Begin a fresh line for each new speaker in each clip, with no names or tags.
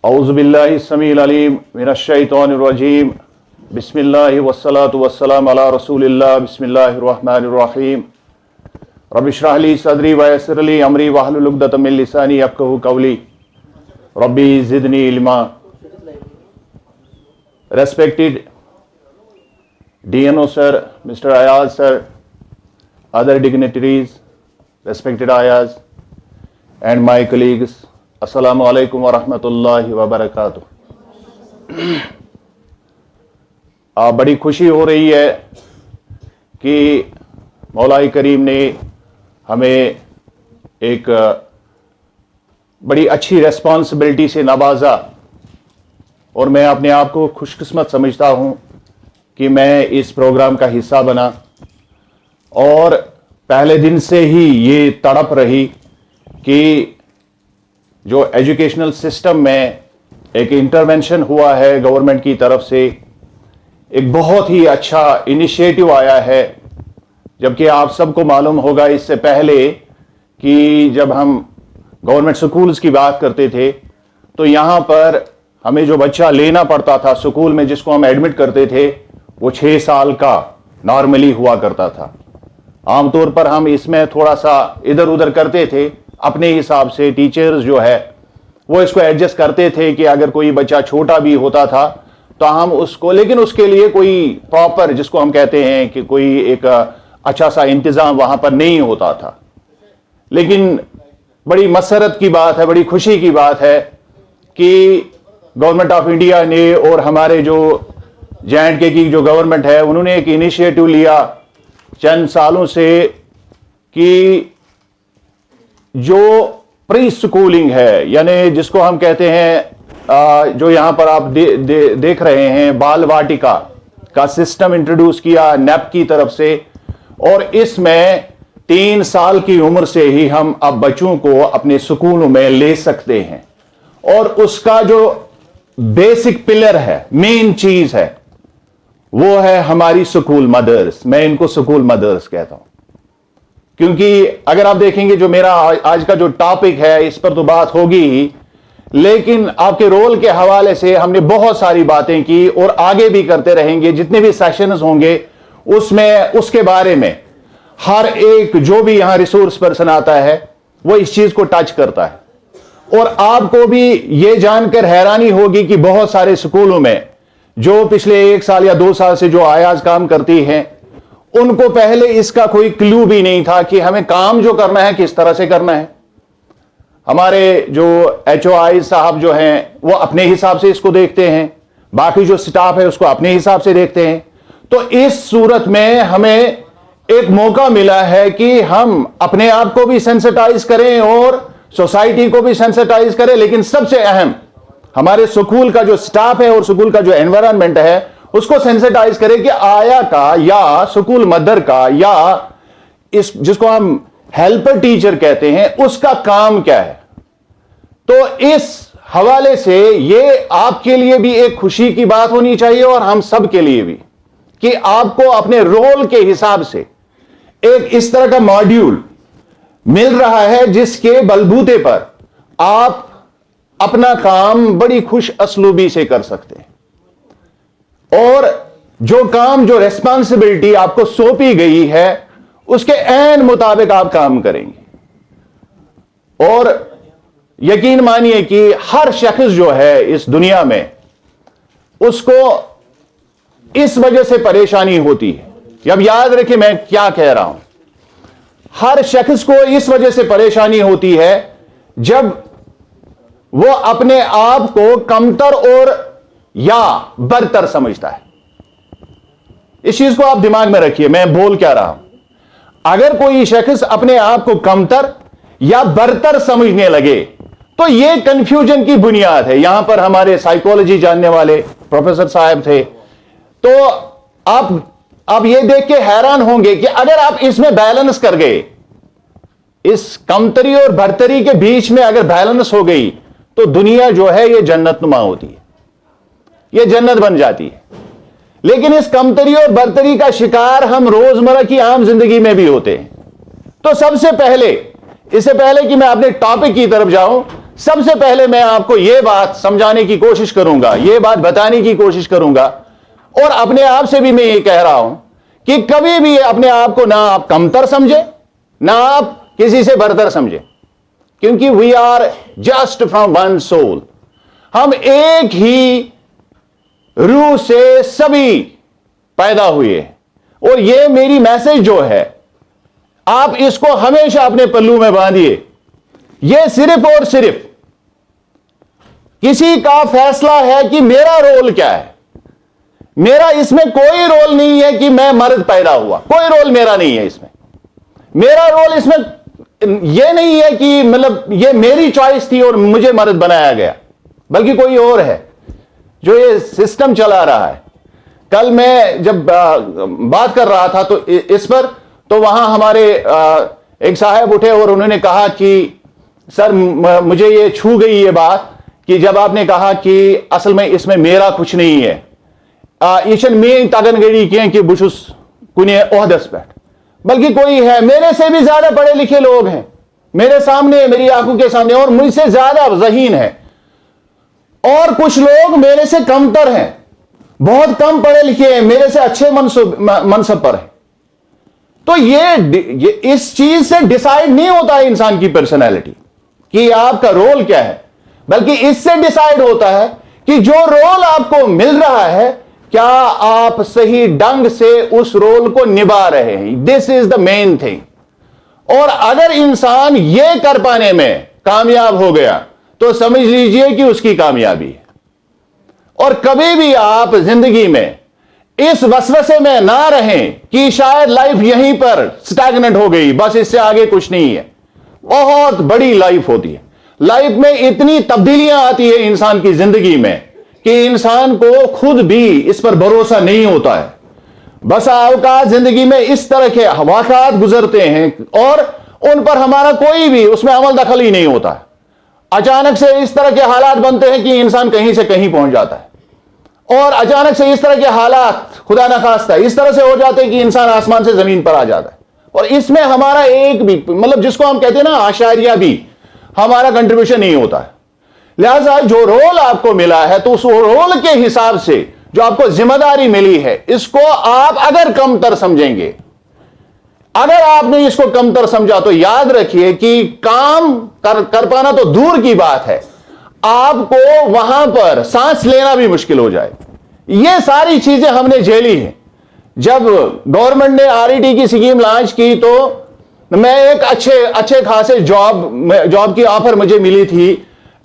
औज़ुबिल्लाहि स्समीइल अलीम मिनश्शैतानिर रजीम बिस्मिल्लाहि वस्सलातु वस्सलाम अला रसूलिल्लाह बिस्मिल्लाहिर रहमानिर रहीम रब्बि इश्रह ली सदरी व यस्सिर ली अमरी वहलुल उक़दतम मिन लिसानी यफ़क़हू क़ौली रब्बी ज़िदनी इल्मा। Respected DNO sir, Mr. Ayaz sir, other dignitaries, respected Ayaz and my colleagues, Assalamu alaikum wa rahmatullahi wa barakatuh। बड़ी खुशी हो रही है कि मौला करीम ने हमें एक बड़ी अच्छी रेस्पॉन्सिबिलिटी से नवाजा और मैं अपने आप को खुशकिस्मत समझता हूं कि मैं इस प्रोग्राम का हिस्सा बना। और पहले दिन से ही ये तड़प रही कि जो एजुकेशनल सिस्टम में एक इंटरवेंशन हुआ है गवर्नमेंट की तरफ से, एक बहुत ही अच्छा इनिशिएटिव आया है। जबकि आप सबको मालूम होगा इससे पहले कि जब हम गवर्नमेंट स्कूल्स की बात करते थे तो यहाँ पर हमें जो बच्चा लेना पड़ता था स्कूल में, जिसको हम एडमिट करते थे, वो 6 साल का नॉर्मली हुआ करता था। आमतौर पर हम इसमें थोड़ा सा इधर उधर करते थे अपने हिसाब से। टीचर्स जो है वो इसको एडजस्ट करते थे कि अगर कोई बच्चा छोटा भी होता था तो हम उसको, लेकिन उसके लिए कोई प्रॉपर, जिसको हम कहते हैं कि कोई एक अच्छा सा इंतजाम वहां पर नहीं होता था। लेकिन बड़ी मसरत की बात है, बड़ी खुशी की बात है कि गवर्नमेंट ऑफ इंडिया ने और हमारे जो J&K की जो गवर्नमेंट है उन्होंने एक इनिशिएटिव लिया चंद सालों से कि जो प्री स्कूलिंग है, यानी जिसको हम कहते हैं जो यहां पर आप देख रहे हैं, बाल वाटिका का सिस्टम इंट्रोड्यूस किया नेप की तरफ से। और इसमें 3 साल की उम्र से ही हम अब बच्चों को अपने स्कूलों में ले सकते हैं। और उसका जो बेसिक पिलर है, मेन चीज है, वो है हमारी स्कूल मदर्स। मैं इनको स्कूल मदर्स कहता हूं क्योंकि अगर आप देखेंगे जो मेरा आज का जो टॉपिक है इस पर तो बात होगी ही, लेकिन आपके रोल के हवाले से हमने बहुत सारी बातें की और आगे भी करते रहेंगे। जितने भी सेशंस होंगे उसमें उसके बारे में हर एक जो भी यहां रिसोर्स पर्सन आता है वो इस चीज को टच करता है। और आपको भी यह जानकर हैरानी होगी कि बहुत सारे स्कूलों में जो पिछले 1 साल या 2 साल से जो आयाज काम करती हैं, उनको पहले इसका कोई क्लू भी नहीं था कि हमें काम जो करना है किस तरह से करना है। हमारे जो HOI साहब जो हैं वो अपने हिसाब से इसको देखते हैं, बाकी जो स्टाफ है उसको अपने हिसाब से देखते हैं। तो इस सूरत में हमें एक मौका मिला है कि हम अपने आप को भी सेंसिटाइज करें और सोसाइटी को भी सेंसिटाइज करें, लेकिन सबसे अहम हमारे स्कूल का जो स्टाफ है और स्कूल का जो एनवायरनमेंट है उसको सेंसिटाइज करें कि आया का या स्कूल मदर का या इस जिसको हम हेल्पर टीचर कहते हैं उसका काम क्या है। तो इस हवाले से ये आपके लिए भी एक खुशी की बात होनी चाहिए और हम सब के लिए भी कि आपको अपने रोल के हिसाब से एक इस तरह का मॉड्यूल मिल रहा है जिसके बलबूते पर आप अपना काम बड़ी खुश असलूबी से कर सकते हैं और जो काम, जो रेस्पॉन्सिबिलिटी आपको सौंपी गई है उसके ऐन मुताबिक आप काम करेंगे। और यकीन मानिए कि हर शख्स जो है इस दुनिया में उसको इस वजह से परेशानी होती है। अब याद रखिए मैं क्या कह रहा हूं, हर शख्स को इस वजह से परेशानी होती है जब वो अपने आप को कमतर और या बरतर समझता है। इस चीज को आप दिमाग में रखिए, मैं बोल क्या रहा हूं। अगर कोई शख्स अपने आप को कमतर या बरतर समझने लगे तो यह कंफ्यूजन की बुनियाद है। यहां पर हमारे साइकोलॉजी जानने वाले प्रोफेसर साहब थे, तो आप ये देख के हैरान होंगे कि अगर आप इसमें बैलेंस कर गए, इस कमतरी और बरतरी के बीच में अगर बैलेंस हो गई तो दुनिया जो है ये जन्नतनुमा होती है, ये जन्नत बन जाती है। लेकिन इस कमतरी और बरतरी का शिकार हम रोजमर्रा की आम जिंदगी में भी होते हैं। तो सबसे पहले, इससे पहले कि मैं अपने टॉपिक की तरफ जाऊं, सबसे पहले मैं आपको यह बात समझाने की कोशिश करूंगा, यह बात बताने की कोशिश करूंगा, और अपने आप से भी मैं ये कह रहा हूं कि कभी भी अपने आप को ना आप कमतर समझे, ना आप किसी से बरतर समझे, क्योंकि we are just from one soul. हम एक ही रूह से सभी पैदा हुए हैं। और ये मेरी मैसेज जो है, आप इसको हमेशा अपने पल्लू में बांधिए। यह सिर्फ और सिर्फ किसी का फैसला है कि मेरा रोल क्या है। मेरा इसमें कोई रोल नहीं है कि मैं मर्द पैदा हुआ, कोई रोल मेरा नहीं है इसमें। मेरा रोल इसमें यह नहीं है कि मतलब यह मेरी चॉइस थी और मुझे मर्द बनाया गया, बल्कि कोई और है जो ये सिस्टम चला रहा है। कल मैं जब बात कर रहा था तो इस पर, तो वहां हमारे एक साहब उठे और उन्होंने कहा कि सर मुझे ये छू गई ये बात कि जब आपने कहा कि असल में इसमें मेरा कुछ नहीं है, ईशन में तगन गई कि बुशुस कुने ओहदस पे, बल्कि कोई है मेरे से भी ज्यादा पढ़े लिखे लोग हैं मेरे सामने, मेरी आंखों के सामने, और मुझसे ज्यादा ज़हीन है, और कुछ लोग मेरे से कमतर हैं, बहुत कम पढ़े लिखे हैं, मेरे से अच्छे मनसब पर हैं। तो ये इस चीज से डिसाइड नहीं होता है इंसान की पर्सनैलिटी कि आपका रोल क्या है, बल्कि इससे डिसाइड होता है कि जो रोल आपको मिल रहा है क्या आप सही ढंग से उस रोल को निभा रहे हैं। This is the main thing. और अगर इंसान यह कर पाने में कामयाब हो गया तो समझ लीजिए कि उसकी कामयाबी है। और कभी भी आप जिंदगी में इस वसवसे में ना रहें कि शायद लाइफ यहीं पर स्टैग्नेंट हो गई, बस इससे आगे कुछ नहीं है। बहुत बड़ी लाइफ होती है। लाइफ में इतनी तब्दीलियां आती है इंसान की जिंदगी में कि इंसान को खुद भी इस पर भरोसा नहीं होता है। बस औकात जिंदगी में इस तरह के वाक़ात गुजरते हैं और उन पर हमारा कोई भी उसमें अमल दखल ही नहीं होता है। अचानक से इस तरह के हालात बनते हैं कि इंसान कहीं से कहीं पहुंच जाता है, और अचानक से इस तरह के हालात खुदा ना खास्ता इस तरह से हो जाते हैं कि इंसान आसमान से जमीन पर आ जाता है। और इसमें हमारा एक भी मतलब जिसको हम कहते हैं ना आशारिया भी, हमारा कंट्रीब्यूशन नहीं होता है। लिहाजा जो रोल आपको मिला है तो उस रोल के हिसाब से जो आपको जिम्मेदारी मिली है, इसको आप अगर कमतर समझेंगे, अगर आपने इसको कमतर समझा तो याद रखिए कि काम कर पाना तो दूर की बात है, आपको वहां पर सांस लेना भी मुश्किल हो जाए। ये सारी चीजें हमने झेली हैं। जब गवर्नमेंट ने आरईटी की स्कीम लॉन्च की तो मैं एक अच्छे खासे जॉब की ऑफर मुझे मिली थी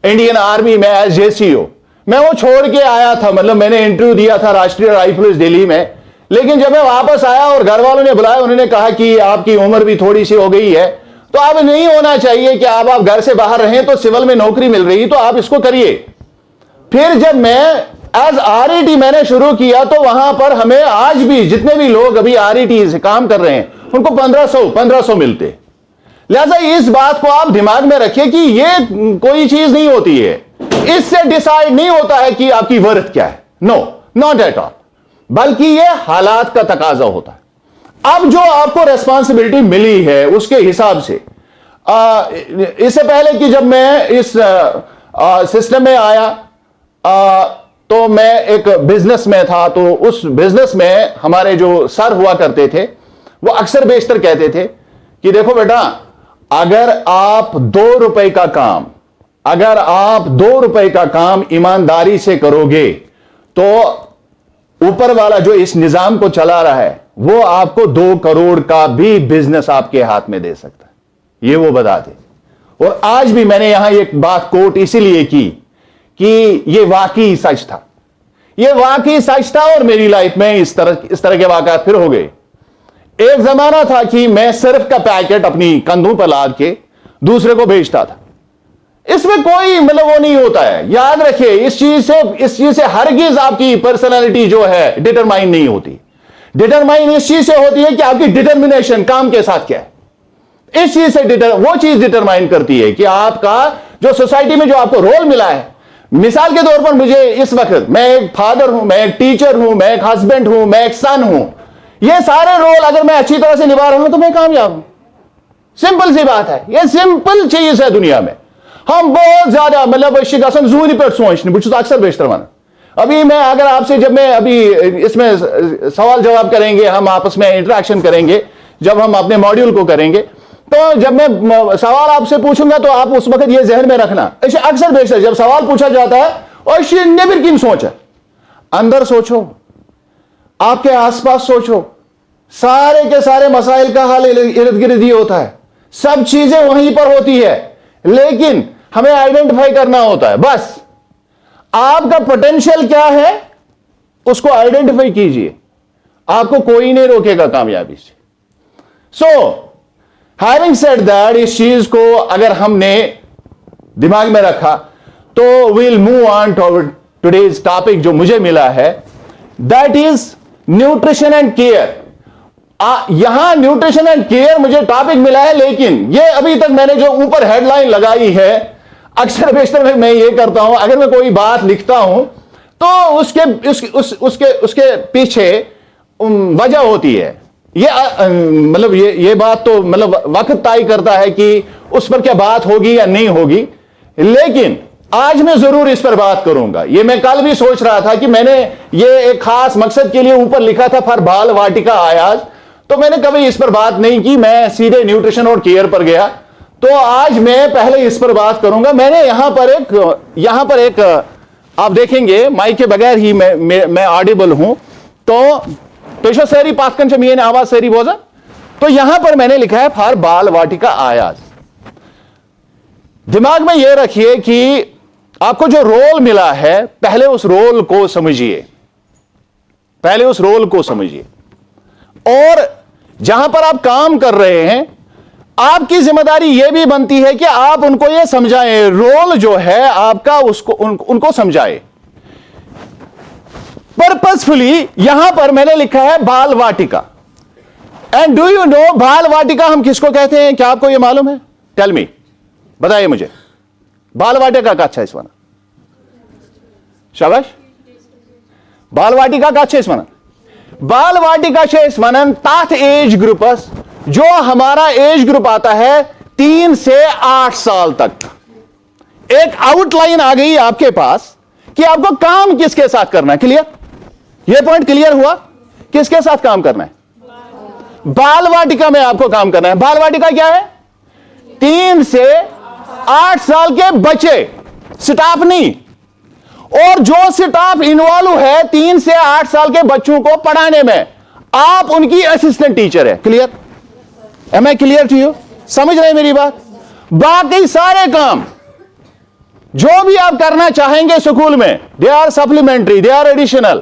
इंडियन आर्मी में एज जेसीओ। मैं वो छोड़ के आया था, मतलब मैंने इंटरव्यू दिया था राष्ट्रीय राइफल्स दिल्ली में, लेकिन जब मैं वापस आया और घर वालों ने बुलाया, उन्होंने कहा कि आपकी उम्र भी थोड़ी सी हो गई है, तो अब नहीं होना चाहिए कि आप घर से बाहर रहें, तो सिविल में नौकरी मिल रही तो आप इसको करिए। फिर जब मैं एज आरईटी मैंने शुरू किया तो वहां पर हमें आज भी जितने भी लोग अभी आरईटी से काम कर रहे हैं उनको 1500 मिलते। लिहाजा इस बात को आप दिमाग में रखिए कि यह कोई चीज नहीं होती है, इससे डिसाइड नहीं होता है कि आपकी वर्थ क्या है। नो, नॉट एट ऑल, बल्कि यह हालात का तकाजा होता है। अब जो आपको रेस्पॉन्सिबिलिटी मिली है उसके हिसाब से, इससे पहले कि जब मैं इस सिस्टम में आया तो मैं एक बिजनेस में था, तो उस बिजनेस में हमारे जो सर हुआ करते थे वो अक्सर बेशतर कहते थे कि देखो बेटा, अगर आप 2 रुपए का काम, अगर आप 2 रुपए का काम ईमानदारी से करोगे तो ऊपर वाला जो इस निजाम को चला रहा है वो आपको 2 करोड़ का भी बिजनेस आपके हाथ में दे सकता है। ये वो बताते। और आज भी मैंने यहां एक बात कोट इसीलिए की कि ये वाकई सच था, ये वाकई सच था। और मेरी लाइफ में इस तरह के वाकयात फिर हो गए। एक जमाना था कि मैं सिर्फ का पैकेट अपनी कंधों पर लाद के दूसरे को बेचता था। इसमें कोई मतलब वो नहीं होता है। याद रखिए, इस चीज से हरगिज आपकी पर्सनालिटी जो है डिटरमाइन नहीं होती। डिटरमाइन इस चीज से होती है कि आपकी डिटर्मिनेशन काम के साथ क्या है। इस चीज से वो चीज डिटरमाइन करती है कि आपका जो सोसाइटी में जो आपको रोल मिला है। मिसाल के तौर पर मुझे इस वक्त, मैं एक फादर हूं, मैं एक टीचर हूं, मैं एक हस्बैंड हूं, मैं एक सन हूं। ये सारे रोल अगर मैं अच्छी तरह से निभा रहा हूं तो मैं कामयाब हूं। सिंपल सी बात है, ये सिंपल चीज है दुनिया में। हम बहुत ज्यादा मतलब जूनी पे सोचने बुझ अक्सर बेशतर वन। अभी मैं अगर आपसे जब मैं अभी इसमें सवाल जवाब करेंगे, हम आपस में इंटरेक्शन करेंगे, जब हम अपने मॉड्यूल को करेंगे, तो जब मैं सवाल आपसे पूछूंगा तो आप उस वक्त ये जहन में रखना, अक्सर बेशतर जब सवाल पूछा जाता है और नेबर किन सोच है, अंदर सोचो, आपके आसपास सोचो, सारे के सारे मसाइल का हल इर्द गिर्द ही होता है, सब चीजें वहीं पर होती है, लेकिन हमें आइडेंटिफाई करना होता है। बस आपका पोटेंशियल क्या है उसको आइडेंटिफाई कीजिए, आपको कोई नहीं रोकेगा कामयाबी से। सो हैविंग सेड दैट, इस चीज को अगर हमने दिमाग में रखा तो will move on to today's topic जो मुझे मिला है, that is nutrition and care. यहां न्यूट्रिशन एंड केयर मुझे टॉपिक मिला है, लेकिन ये अभी तक मैंने जो ऊपर हेडलाइन लगाई है, अक्सर बेशतर मैं ये करता हूं, अगर मैं कोई बात लिखता हूं तो उसके पीछे वजह होती है। ये मतलब ये बात तो मतलब वक्त तय करता है कि उस पर क्या बात होगी या नहीं होगी, लेकिन आज मैं जरूर इस पर बात करूंगा। ये मैं कल भी सोच रहा था कि मैंने ये एक खास मकसद के लिए ऊपर लिखा था फॉर बाल वाटिका आयाज, तो मैंने कभी इस पर बात नहीं की, मैं सीधे न्यूट्रिशन और केयर पर गया। तो आज मैं पहले इस पर बात करूंगा। मैंने यहां पर एक आप देखेंगे माइक के बगैर ही मैं ऑडिबल हूं, तो सैरी पाकन चमीन आवाज सैरी बोझा, तो यहां पर मैंने लिखा है फॉर बाल वाटिका आयाज। दिमाग में यह रखिए कि आपको जो रोल मिला है, पहले उस रोल को समझिए, पहले उस रोल को समझिए, और जहां पर आप काम कर रहे हैं आपकी जिम्मेदारी यह भी बनती है कि आप उनको यह समझाएं, रोल जो है आपका उसको उनको समझाएं पर्पसफुली। यहां पर मैंने लिखा है बाल वाटिका, एंड डू यू नो बाल वाटिका हम किसको कहते हैं? क्या आपको यह मालूम है? टेल मी, बताइए मुझे, बाल वाटिका का अच्छा इसवाना, शाबाश, बाल वाटिका का अच्छा इसवाना, बाल वाटिका से इसवानन तात एज ग्रुपस, जो हमारा एज ग्रुप आता है 3 से 8 साल तक। एक आउटलाइन आ गई आपके पास कि आपको काम किसके साथ करना है। क्लियर? यह पॉइंट क्लियर हुआ? किसके साथ काम करना है? बाल वाटिका में आपको काम करना है। बाल वाटिका क्या है? 3 से 8 साल के बच्चे, स्टाफ नहीं, और जो स्टाफ इन्वॉल्व है 3 से 8 साल के बच्चों को पढ़ाने में, आप उनकी असिस्टेंट टीचर है। Clear? Am I clear to you? समझ रहे हैं मेरी बात? बाकी सारे काम जो भी आप करना चाहेंगे स्कूल में, they are supplementary, they are additional.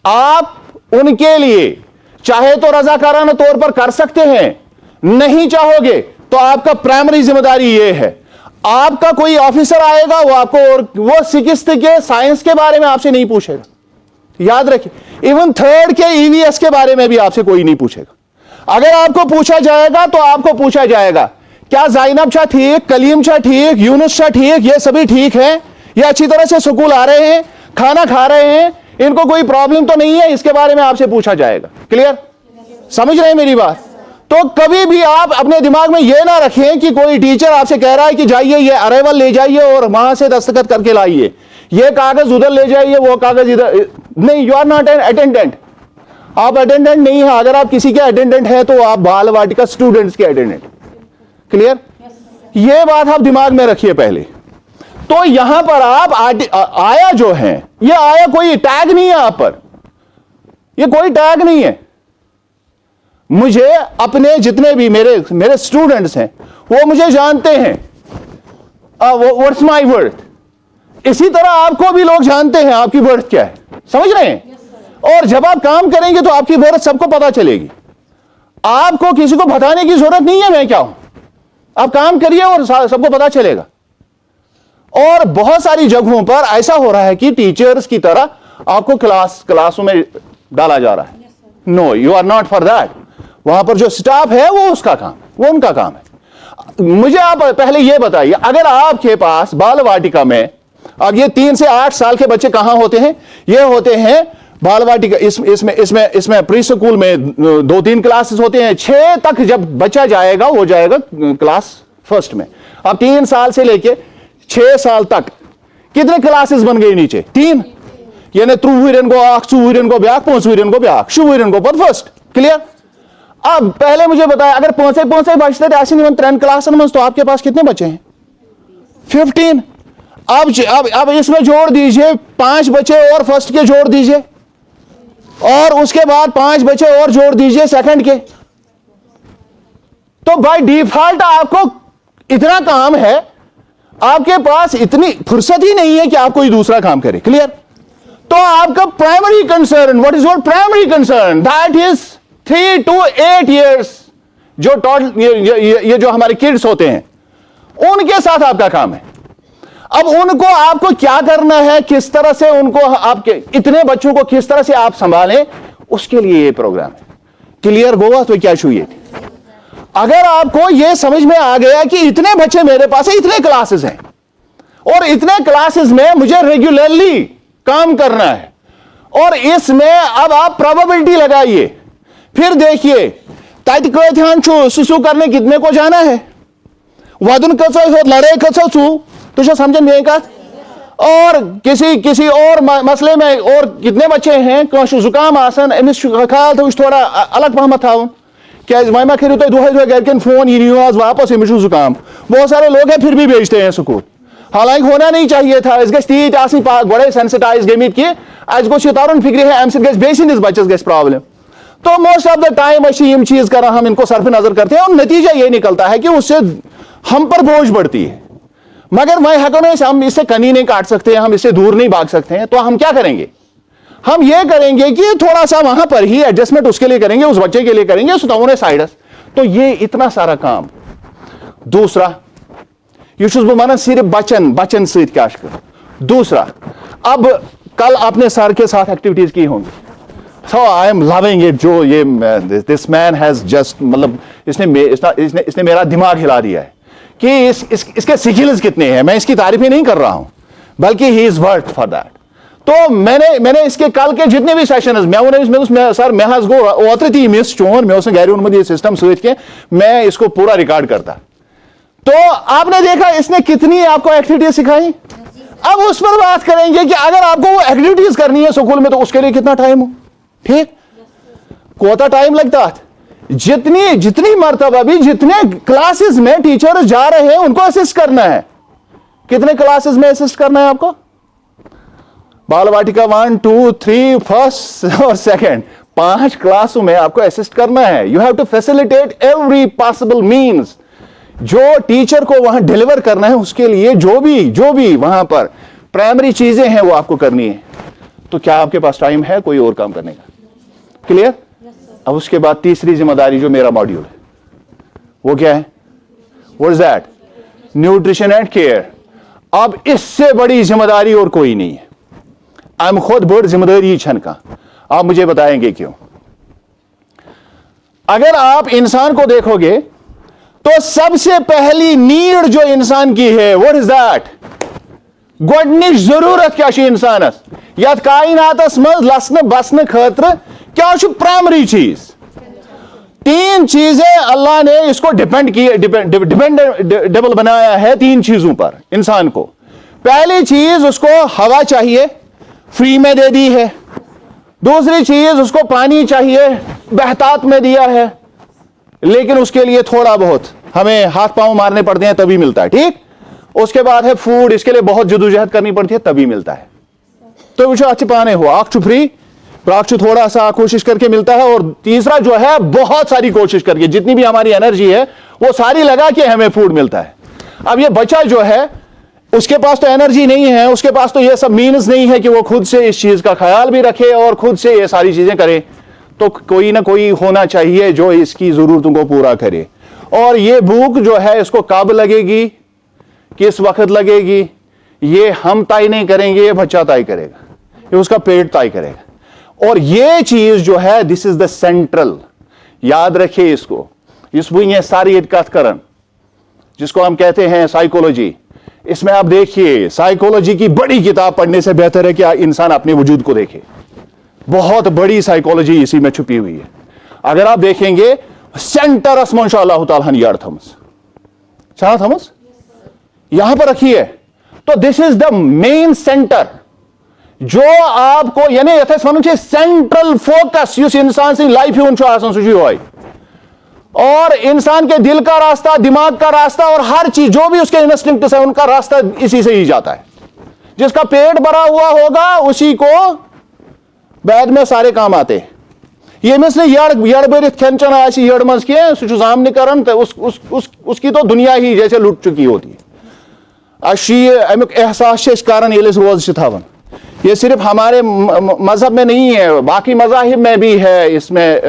आप उनके लिए चाहे तो रजाकाराना तौर पर कर सकते हैं, नहीं चाहोगे तो आपका प्राइमरी जिम्मेदारी यह है, आपका कोई ऑफिसर आएगा वो आपको, और वो 6th के साइंस के बारे में आपसे नहीं पूछेगा, याद रखिए। इवन 3rd के ईवीएस के बारे में भी आपसे कोई नहीं पूछेगा। अगर आपको पूछा जाएगा तो आपको पूछा जाएगा क्या ज़ैनब शाह ठीक, कलीम शाह ठीक, यूनुस शाह ठीक, ये सभी ठीक है, ये अच्छी तरह से स्कूल आ रहे हैं, खाना खा रहे हैं, इनको कोई प्रॉब्लम तो नहीं है, इसके बारे में आपसे पूछा जाएगा। क्लियर? समझ रहे हैं मेरी बात? तो कभी भी आप अपने दिमाग में यह ना रखें कि कोई टीचर आपसे कह रहा है कि जाइए ये अरेवल ले जाइए और वहां से दस्तखत करके लाइए, ये कागज उधर ले जाइए, वो कागज इधर नहीं। You are not an attendant, आप अटेंडेंट नहीं है। अगर आप किसी के अटेंडेंट हैं तो आप बाल वाटिका स्टूडेंट्स के अटेंडेंट। क्लियर? ये बात आप दिमाग में रखिए पहले। तो यहां पर आप आया जो है, ये आया कोई टैग नहीं है आप पर, ये कोई टैग नहीं है। मुझे अपने जितने भी मेरे स्टूडेंट्स हैं वो मुझे जानते हैं, व्हाट्स माय वर्थ। इसी तरह आपको भी लोग जानते हैं आपकी वर्थ क्या है। समझ रहे हैं? और जब आप काम करेंगे तो आपकी वर्थ सबको पता चलेगी, आपको किसी को बताने की जरूरत नहीं है मैं क्या हूं। आप काम करिए और सबको पता चलेगा। और बहुत सारी जगहों पर ऐसा हो रहा है कि टीचर्स की तरह आपको क्लासों में डाला जा रहा है। No, you are not for that. वहां पर जो स्टाफ है वो उसका काम, वो उनका काम है। मुझे आप पहले ये बताइए, अगर आपके पास बाल वाटिका में, अब ये 3 से 8 साल के बच्चे कहां होते हैं? ये होते हैं बाल वाटिका, इसमें प्री स्कूल में 2-3 क्लासेस होते हैं। 6 तक जब बच्चा जाएगा वो जाएगा क्लास फर्स्ट में। अब 3 साल से लेके 6 साल तक कितने क्लासेस बन गए नीचे? 3, यानी त्रुहुरन को आख, चुहुरन को ब्याक, पोंचुरन को ब्याक, शुहुरन को पद फर्स्ट। क्लियर? अब पहले मुझे बताया, अगर पोंचे बचते थे ऐसे नहीं 3 क्लासन में, तो आपके पास कितने बचे हैं? 15। अब इसमें जोड़ दीजिए 5 बचे और फर्स्ट के जोड़ दीजिए, और उसके बाद 5 बचे और जोड़ दीजिए सेकंड के। तो बाय डिफॉल्ट आपको इतना काम है, आपके पास इतनी फुर्सत ही नहीं है कि आप कोई दूसरा काम करें। क्लियर? तो आपका primary concern, what is your primary concern? That is 3 to 8 years, जो टोटल ये जो हमारे किड्स होते हैं, उनके साथ आपका काम है। अब उनको आपको क्या करना है, किस तरह से उनको, आपके इतने बच्चों को किस तरह से आप संभालें, उसके लिए ये प्रोग्राम है। क्लियर हुआ? तो क्या छू ये, अगर आपको ये समझ में आ गया कि इतने बच्चे मेरे पास है, इतने क्लासेस हैं, और इतने क्लासेस में मुझे रेगुलरली काम करना है, और इसमें अब आप प्रोबेबिलिटी लगाइए, फिर देखिए तत ध्यान छू सुसु करने कितने को जाना है, वदन कसो लड़े कसो छू, तुझे समझ में का, और किसी और मसले में और कितने बच्चे हैं, जुकाम आसन अमिस ख्याल तो थोड़ा अलग पहमत था क्या वह करो तो दुहे घर फोन ये आज वापस अमिस जुकाम। बहुत सारे लोग हैं फिर भी भेजते हैं स्कूल, हालांकि होना नहीं चाहिए था। तीत गोड़े सेंसिटाइज गमित कि अस गो तरन फिक्र है अम सस बच्चस गस प्रॉब्लम। तो मोस्ट ऑफ द टाइम यम चीज कर हम इनको सरफ नजर करते हैं, और नतीजा ये निकलता है कि उससे हम पर बोझ बढ़ती है। मगर वह हकों हम इससे कनी नहीं काट सकते, हम इससे दूर नहीं भाग सकते हैं, तो हम क्या करेंगे, हम ये करेंगे कि थोड़ा सा वहां पर ही एडजस्टमेंट उसके लिए करेंगे, उस बच्चे के लिए करेंगे, उस साइडस। तो ये इतना सारा काम। दूसरा, यह वन सिर्फ बचन सत क्या कर। दूसरा, अब कल आपने सर के साथ एक्टिविटीज की होंगी, सो आई एम लविंग इट, जो ये दिस मैन हैज जस्ट, मतलब इसने मेरा दिमाग हिला दिया है कि इसके स्किल्स कितने हैं। मैं इसकी तारीफ ही नहीं कर रहा हूं, बल्कि he is worth for that. तो मैंने इसके कल के जितने भी सेशन सर मैं गो ओत्र ती मिस चोन मैं घर ओनमुत ये सिस्टम सत के मैं इसको पूरा रिकॉर्ड करता। तो आपने देखा इसने कितनी आपको एक्टिविटीज सिखाई। अब उस पर बात करेंगे कि अगर आपको वो एक्टिविटीज करनी है स्कूल में, तो उसके लिए कितना टाइम हो, ठीक, कोता टाइम लगता है। जितनी मर्तबा भी जितने क्लासेस में टीचर जा रहे हैं उनको असिस्ट करना है। कितने क्लासेस में असिस्ट करना है आपको? बाल वाटिका 1, 2, 3 फर्स्ट और सेकंड, 5 क्लासों में आपको असिस्ट करना है। You have to facilitate every possible means. जो टीचर को वहां डिलीवर करना है उसके लिए जो भी वहां पर प्राइमरी चीजें हैं वो आपको करनी है। तो क्या आपके पास टाइम है कोई और काम करने का? क्लियर? अब उसके बाद तीसरी जिम्मेदारी जो मेरा मॉड्यूल है वो क्या है? What is that? Nutrition and care. अब इससे बड़ी जिम्मेदारी और कोई नहीं है। हम खुद बड़ जिम्मेदारी छन का। आप मुझे बताएंगे क्यों? अगर आप इंसान को देखोगे तो सबसे पहली नीड जो इंसान की है, व्हाट इज दैट? गोडनिच जरूरत क्या इंसानस यथ कायनातस मज लसन बसन खतर क्या प्राइमरी चीज? 3 चीजें अल्लाह ने इसको डिपेंडेबल बनाया है 3 चीजों पर इंसान को। पहली चीज उसको हवा चाहिए, फ्री में दे दी है। दूसरी चीज उसको पानी चाहिए, बहतात में दिया है, लेकिन उसके लिए थोड़ा बहुत हमें हाथ पांव मारने पड़ते हैं तभी मिलता है, ठीक। उसके बाद है फूड, इसके लिए बहुत जदोजहद करनी पड़ती है तभी मिलता है। तो वो अच्छे पाने हो आखचु फ्री प्राक्षु थोड़ा सा कोशिश करके मिलता है। और तीसरा जो है बहुत सारी कोशिश करके, जितनी भी हमारी एनर्जी है वो सारी लगा के हमें फूड मिलता है। अब ये बच्चा जो है उसके पास तो एनर्जी नहीं है, उसके पास तो ये सब मीन्स नहीं है कि वो खुद से इस चीज का ख्याल भी रखे और खुद से ये सारी चीजें करे। तो कोई ना कोई होना चाहिए जो इसकी जरूरतों को पूरा करे। और ये भूख जो है इसको कब लगेगी, किस वक्त लगेगी, ये हम तय नहीं करेंगे, ये बच्चा तय करेगा, ये उसका पेट तय करेगा। और ये चीज जो है दिस इज द सेंट्रल, याद रखिए इसको। इस ये सारी कथकरण जिसको हम कहते हैं साइकोलॉजी, इसमें आप देखिए साइकोलॉजी की बड़ी किताब पढ़ने से बेहतर है कि इंसान अपने वजूद को देखे। बहुत बड़ी साइकोलॉजी इसी में छुपी हुई है। अगर आप देखेंगे सेंटर अस्मशाल्लाह ताला यार्थम्स, चला थॉमस यहां पर रखी है। तो this is the main centre जो आपको यानी यथेस वन सेंट्रल फोकस युस इंसान से लाइफ ही और इंसान के दिल का रास्ता, दिमाग का रास्ता और हर चीज जो भी उसके इंस्टिंक्ट्स है उनका रास्ता इसी से ही जाता है। जिसका पेट भरा हुआ होगा उसी को बाद में सारे काम आते हैं। ये मिसले यड़ भरित खेचन आसी यड़ मज के सामने करन तो उसकी तो दुनिया ही जैसे लुट चुकी होती है। अमुक एहसास करन रोज थवन। ये सिर्फ हमारे मजहब में नहीं है, बाकी मजाहिब में भी है। इसमें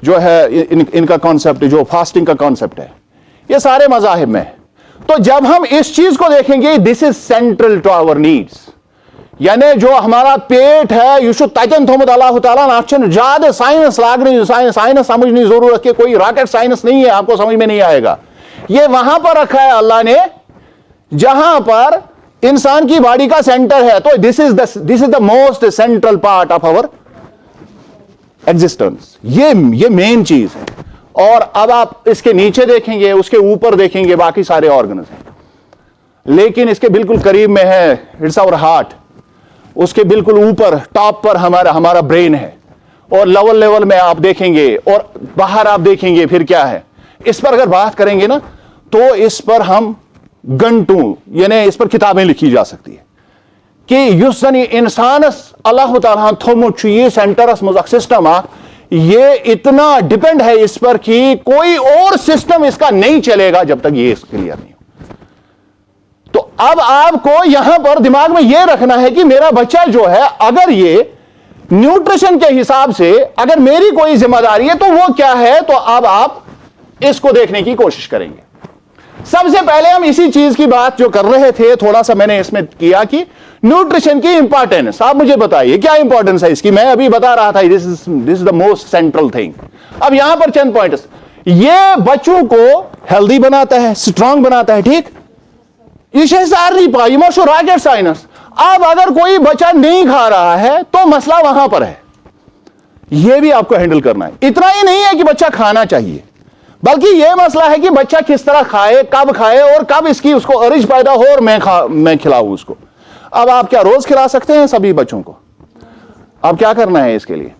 जो है इनका कॉन्सेप्ट, जो फास्टिंग का कॉन्सेप्ट है, ये सारे मजाहिब में। तो जब हम इस चीज को देखेंगे, this is central to our needs, यानी जो हमारा पेट है यह तजन थोमुत अल्लाह ताला ना ज्यादा साइंस लागनी, साइंस समझने जरूरत के कोई रॉकेट साइंस नहीं है, आपको समझ में नहीं आएगा। ये वहां पर रखा है अल्लाह ने जहां पर इंसान की बॉडी का सेंटर है। तो this is the most central part of our existence. ये मेन चीज है। और अब आप इसके नीचे देखेंगे, उसके ऊपर देखेंगे, बाकी सारे ऑर्गन्स हैं, लेकिन इसके बिल्कुल करीब में है इट्स आवर हार्ट। उसके बिल्कुल ऊपर टॉप पर हमारा ब्रेन है। और लेवल में आप देखेंगे और बाहर आप देखेंगे फिर क्या है। इस पर अगर बात करेंगे ना तो इस पर हम घंटों यानी इस पर किताबें लिखी जा सकती है कि युस जन इंसानस अल्लाह ताला थोमुत ये सेंटरस मज सिस्टम ये इतना डिपेंड है इस पर कि कोई और सिस्टम इसका नहीं चलेगा जब तक ये क्लियर नहीं हो। तो अब आपको यहां पर दिमाग में यह रखना है कि मेरा बच्चा जो है, अगर ये न्यूट्रिशन के हिसाब से अगर मेरी कोई जिम्मेदारी है तो वो क्या है। तो अब आप इसको देखने की कोशिश करेंगे। सबसे पहले हम इसी चीज की बात जो कर रहे थे, थोड़ा सा मैंने इसमें किया कि न्यूट्रिशन की इंपॉर्टेंस। आप मुझे बताइए क्या इंपॉर्टेंस है इसकी। मैं अभी बता रहा था this is the most central thing. अब यहां पर चंद पॉइंट्स। ये बच्चों को हेल्दी बनाता है, स्ट्रांग बनाता है, ठीक। Rocket science. अब अगर कोई बच्चा नहीं खा रहा है तो मसला वहां पर है, यह भी आपको हैंडल करना है। इतना ही नहीं है कि बच्चा खाना चाहिए, बल्कि यह मसला है कि बच्चा किस तरह खाए, कब खाए और कब इसकी उसको अर्ज पैदा हो और मैं खिलाऊं उसको। अब आप क्या रोज खिला सकते हैं सभी बच्चों को? अब क्या करना है इसके लिए?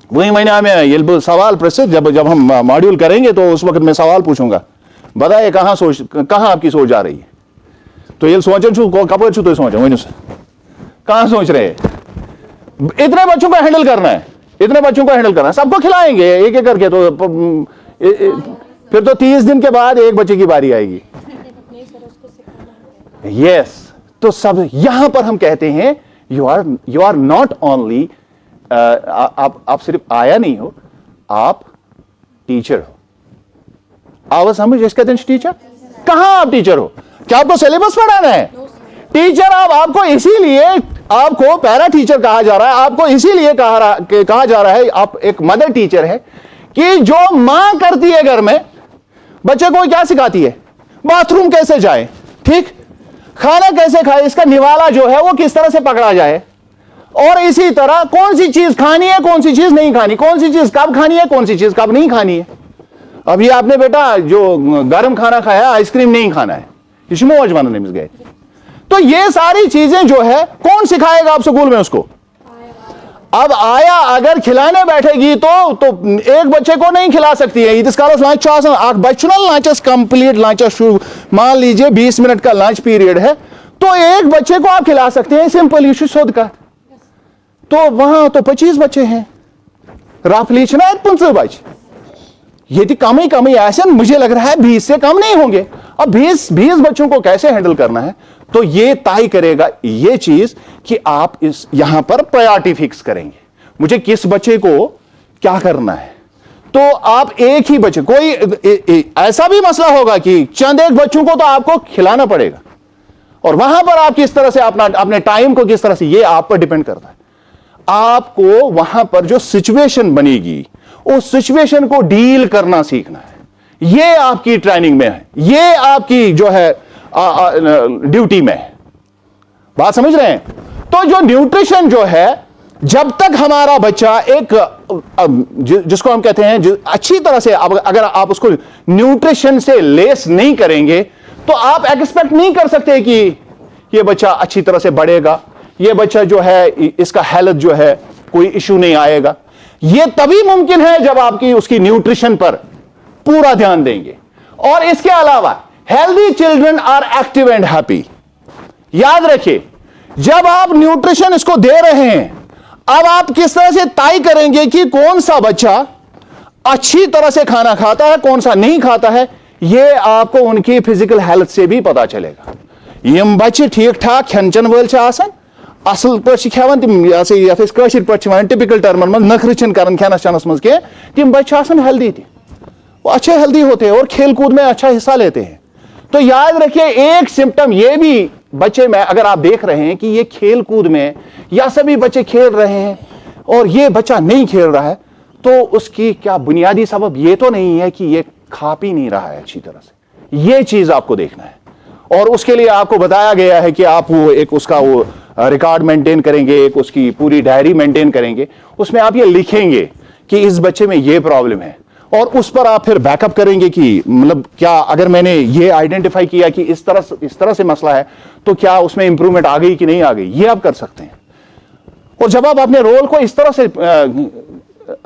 वही महीना में ये सवाल प्रस्तुत जब हम मॉड्यूल करेंगे तो उस वक्त मैं सवाल पूछूंगा, बताइए कहां आपकी सोच जा रही है। तो ये सोचो कपड़े छू तो सोचो वही कहां सोच रहे हैं। इतने बच्चों को हैंडल करना है, इतने बच्चों को हैंडल करना है। सबको खिलाएंगे एक एक करके, तो फिर तो 30 दिन के बाद एक बच्चे की बारी आएगी। यस, तो सब यहां पर हम कहते हैं यू आर नॉट ओनली आप सिर्फ आया नहीं हो, आप टीचर हो। आवाज समझ इसका टीचर कहां आप टीचर हो? क्या आपको सिलेबस पढ़ाना है? टीचर आपको इसीलिए आपको पैरा टीचर कहा जा रहा है, आपको इसीलिए कहा जा रहा है आप एक मदर टीचर है कि जो मां करती है घर में बच्चे को क्या सिखाती है, बाथरूम कैसे जाए, ठीक, खाना कैसे खाए, इसका निवाला जो है वो किस तरह से पकड़ा जाए, और इसी तरह कौन सी चीज खानी है कौन सी चीज नहीं खानी, कौन सी चीज कब खानी है कौन सी चीज कब नहीं खानी है। अभी आपने बेटा जो गर्म खाना खाया, आइसक्रीम नहीं खाना है, इसमें बनाने में गए। तो ये सारी चीजें जो है कौन सिखाएगा आप स्कूल में उसको? अब आया अगर खिलाने बैठेगी तो एक बच्चे को नहीं खिला सकती है। लंच कंप्लीट लंच, मान लीजिए 20 मिनट का लंच पीरियड है, तो एक बच्चे को आप खिला सकते हैं सिंपल इशू शोध का। तो वहां तो 25 बच्चे हैं, राफली 50 बच्चे, यदि कम ही ऐसे मुझे लग रहा है 20 से कम नहीं होंगे। अब 20 बच्चों को कैसे हैंडल करना है, तो ये तय करेगा ये चीज कि आप इस यहां पर प्रायोरिटी फिक्स करेंगे, मुझे किस बच्चे को क्या करना है। तो आप एक ही बच्चे, कोई ऐसा भी मसला होगा कि चंद एक बच्चों को तो आपको खिलाना पड़ेगा, और वहां पर आप किस तरह से अपने टाइम को किस तरह से, ये आप पर डिपेंड करता है। आपको वहां पर जो सिचुएशन बनेगी उस सिचुएशन को डील करना सीखना है। ये आपकी ट्रेनिंग में है, ये आपकी जो है ड्यूटी में है। बात समझ रहे हैं? तो जो न्यूट्रिशन जो है, जब तक हमारा बच्चा एक जिसको हम कहते हैं अच्छी तरह से, अगर आप उसको न्यूट्रिशन से लेस नहीं करेंगे तो आप एक्सपेक्ट नहीं कर सकते कि ये बच्चा अच्छी तरह से बढ़ेगा, ये बच्चा जो है इसका हेल्थ जो है कोई इशू नहीं आएगा। ये तभी मुमकिन है जब आपकी उसकी न्यूट्रिशन पर पूरा ध्यान देंगे। और इसके अलावा healthy children are active and happy. याद रखिए, जब आप न्यूट्रिशन इसको दे रहे हैं, अब आप किस तरह से तय करेंगे कि कौन सा बच्चा अच्छी तरह से खाना खाता है, कौन सा नहीं खाता है, यह आपको उनकी फिजिकल हेल्थ से भी पता चलेगा। यम बच्चे ठीक ठाक खन चन वल असल पे खेवान तम टिपिकल टर्मन में नखर कर खेनस चनस मज कह, तम बच्चे हेल्दी थे, वो अच्छे हेल्दी होते हैं और खेलकूद में अच्छा हिस्सा लेते हैं। तो याद रखिए, एक सिम्टम ये भी बच्चे में अगर आप देख रहे हैं कि ये खेल कूद में या सभी बच्चे खेल रहे हैं और ये बच्चा नहीं खेल रहा है, तो उसकी क्या बुनियादी सबब ये तो नहीं है कि ये खा पी नहीं रहा है अच्छी तरह से। ये चीज आपको देखना है और उसके लिए आपको बताया गया है कि आप वो एक उसका वो रिकॉर्ड मेंटेन करेंगे, एक उसकी पूरी डायरी मेंटेन करेंगे, उसमें आप ये लिखेंगे कि इस बच्चे में ये प्रॉब्लम है और उस पर आप फिर बैकअप करेंगे कि मतलब क्या अगर मैंने ये आइडेंटिफाई किया कि इस तरह से मसला है तो क्या उसमें इंप्रूवमेंट आ गई कि नहीं आ गई, ये आप कर सकते हैं। और जब आप अपने रोल को इस तरह से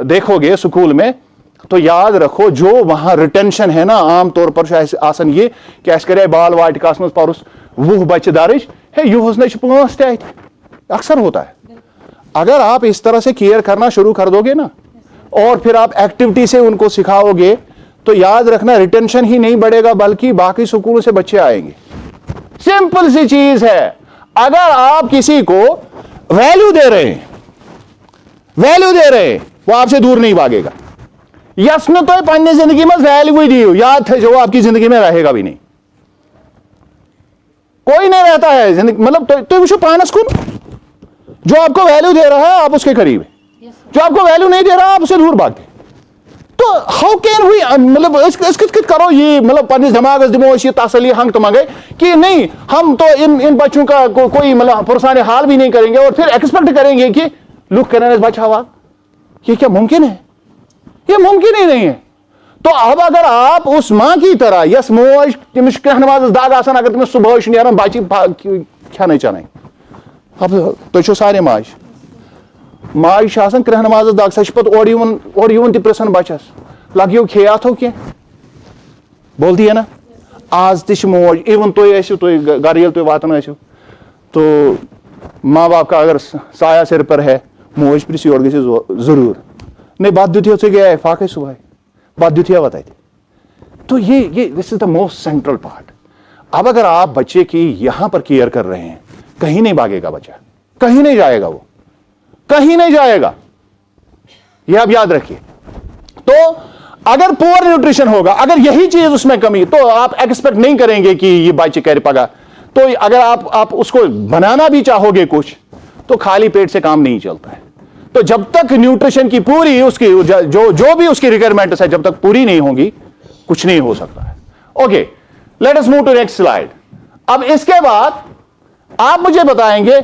देखोगे स्कूल में, तो याद रखो जो वहां रिटेंशन है ना, आमतौर पर आसन ये क्या करे बाल वाटिकास में परस वह बच्चे दर्ज है युहस न पांच ते अक्सर होता है। अगर आप इस तरह से केयर करना शुरू कर दोगे ना और फिर आप एक्टिविटी से उनको सिखाओगे, तो याद रखना रिटेंशन ही नहीं बढ़ेगा बल्कि बाकी स्कूलों से बच्चे आएंगे। सिंपल सी चीज है, अगर आप किसी को वैल्यू दे रहे हैं वो आपसे दूर नहीं भागेगा। यसन तो अपनी जिंदगी में वैल्यू दियो, याद है जो आपकी जिंदगी में रहेगा भी नहीं, कोई नहीं रहता है जिंदगी, मतलब तो वो पानस कुन जो आपको वैल्यू दे रहा है आप उसके करीब है, जो आपको वैल्यू नहीं दे रहा आप उससे दूर भागते। तो हाउ कैन हुई मतलब करो ये मतलब पन्ने दिमाग दिमो तसली हंग तो मंगे कि नहीं हम तो इन बच्चों का कोई मतलब पुरसाने हाल भी नहीं करेंगे और फिर एक्सपेक्ट करेंगे कि लुक करने बच्चा हुआ। ये क्या मुमकिन है? ये मुमकिन ही नहीं है। तो अब अगर आप उस मां की तरह यस मोज तमिस कहनवाज दाग आसान अगर तमिस सुबह नेरान बच्चे खेने चने अब तो सारे माज क्रहनवाज दाग सह पे ओर प्रसन बचस लगियो खेया थो क्या बोलती है ना, आज तश मोज इवन तुम घर ये वातान तो माँ बाप का अगर साया सिर पर है मोज प्रिस योर गि जरूर नहीं बात दुथियो से गया फाक सुबह बात दुथिया बताई थी। तो ये this is the most central part. अब अगर आप बच्चे की यहां पर केयर कर रहे हैं, कहीं नहीं भागेगा बच्चा, कहीं नहीं जाएगा, वो कहीं नहीं जाएगा, ये आप याद रखिए। तो अगर पुअर न्यूट्रिशन होगा, अगर यही चीज उसमें कमी, तो आप एक्सपेक्ट नहीं करेंगे कि ये बच्चे कह पागा। तो अगर आप उसको बनाना भी चाहोगे कुछ, तो खाली पेट से काम नहीं चलता है। तो जब तक न्यूट्रिशन की पूरी उसकी जो भी उसकी रिक्वायरमेंट्स है जब तक पूरी नहीं होंगी, कुछ नहीं हो सकता है। Okay, let us move to next slide. अब इसके बाद आप मुझे बताएंगे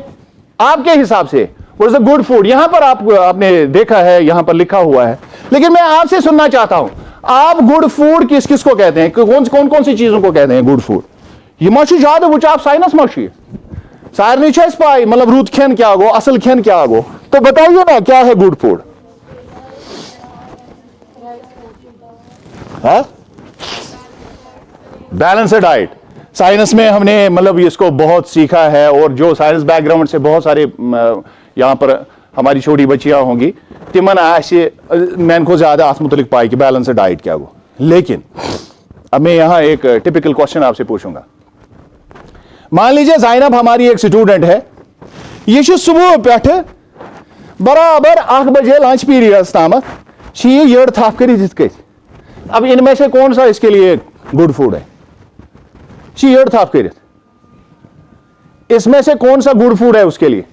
आपके हिसाब से what is the good food. यहां पर आपने देखा है, यहां पर लिखा हुआ है, लेकिन मैं आपसे सुनना चाहता हूं आप गुड फूड किस किस को कहते हैं, कौन कौन सी चीजों को कहते हैं गुड फूड। ये माशु याद वो आप साइनस माशु सारे पाई मतलब रूत खेन क्या गो, असल खेन क्या गो, तो बताइए ना क्या है good food. Balanced diet. Science में हमने मतलब इसको बहुत सीखा है और जो साइंस बैकग्राउंड से बहुत सारे यहां पर हमारी छोटी बच्चियां होंगी तिमन मैन को ज्यादा आस मुतलिक पाई कि बैलेंस्ड डाइट क्या गो। लेकिन अब मैं यहां एक टिपिकल क्वेश्चन आपसे पूछूंगा। मान लीजिए ज़ैनब हमारी एक स्टूडेंट है, ये सुबह पे बराबर 8 बजे लंच पीरियड तम ये थप कर। अब इनमें से कौन सा इसके लिए गुड फूड है? ये थप कर, इसमें से कौन सा गुड फूड है उसके लिए?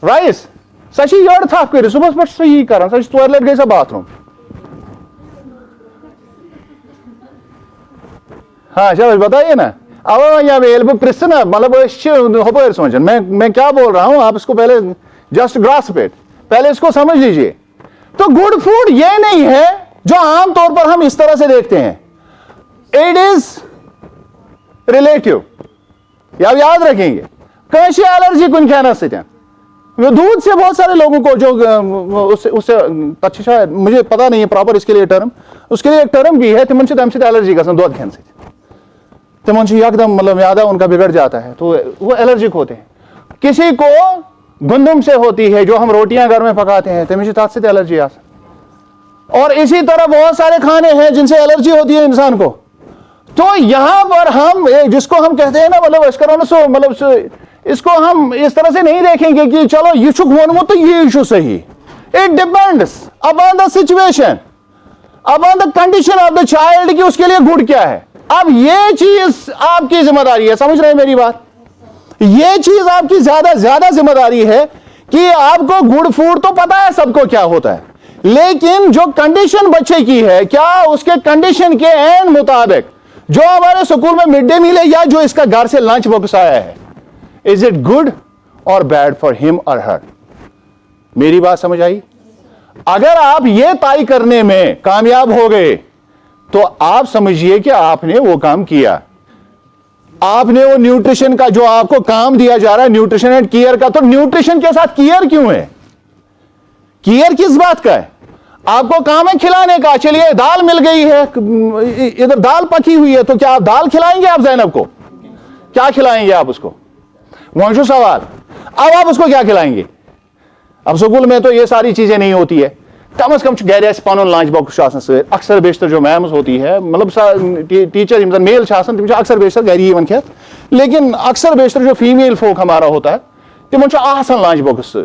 राइस। सही ये थप कर सुबह पे सही कर तोर लट गई बाथरूम। हाँ चलो बताइए ना। अब या प्रिसन मतलब हपर सोचन मैं क्या बोल रहा हूं, आप इसको पहले जस्ट ग्रास्प इट। पहले इसको समझ लीजिए। तो गुड फूड ये नहीं है जो आमतौर पर हम इस तरह से देखते हैं, इट इज रिलेटिव। या आप याद रखेंगे, कैसे एलर्जी कुन खाना से दूध से बहुत सारे लोगों को जो उससे शायद मुझे पता नहीं है प्रॉपर इसके लिए टर्म, उसके लिए एक टर्म भी है, तिमन से तम एलर्जी का दूध खाने से तिमन से एकदम मतलब यादा उनका बिगड़ जाता है, तो वो एलर्जिक होते हैं। किसी को गंदम से होती है, जो हम रोटियां घर में पकाते हैं, तिमन से एलर्जी आ। और इसी तरह बहुत सारे खाने हैं जिनसे एलर्जी होती है इंसान को। तो यहां पर हम जिसको हम कहते हैं ना, मतलब इसको हम इस तरह से नहीं देखेंगे कि चलो ये छुक वो तो ये इशू सही। It depends upon the situation, upon the condition of the child कि उसके लिए गुड क्या है। अब ये चीज आपकी जिम्मेदारी है, समझ रहे हैं मेरी बात? ये चीज आपकी ज्यादा जिम्मेदारी है कि आपको गुड फूड तो पता है सबको क्या होता है, लेकिन जो कंडीशन बच्चे की है, क्या उसके कंडीशन के एन मुताबिक जो हमारे स्कूल में मिड डे मील है या जो इसका घर से लंच बॉक्स आया है, इज इट गुड और बैड फॉर हिम और हर? मेरी बात समझ आई? अगर आप ये तय करने में कामयाब हो गए तो आप समझिए कि आपने वो काम किया, आपने वो न्यूट्रिशन का जो आपको काम दिया जा रहा है, न्यूट्रिशन एंड केयर का, तो न्यूट्रिशन के साथ केयर क्यों है? केयर किस बात का है? आपको काम है खिलाने का। चलिए दाल मिल गई है, इधर दाल पकी हुई है, तो क्या आप दाल खिलाएंगे? आप जैनब को क्या खिलाएंगे? आप उसको वंशु सवाल, अब आप उसको क्या खिलाएंगे? अब स्कूल में तो ये सारी चीजें नहीं होती है, कम से कम गैर पन लंच बॉक्स अक्सर बेशतर जो मैम्स होती है, मतलब टीचर मेल अक्सर बेशतर गरी खेत, लेकिन अक्सर बेशतर जो फीमेल फोक हमारा होता है तिमन लंच बॉक्स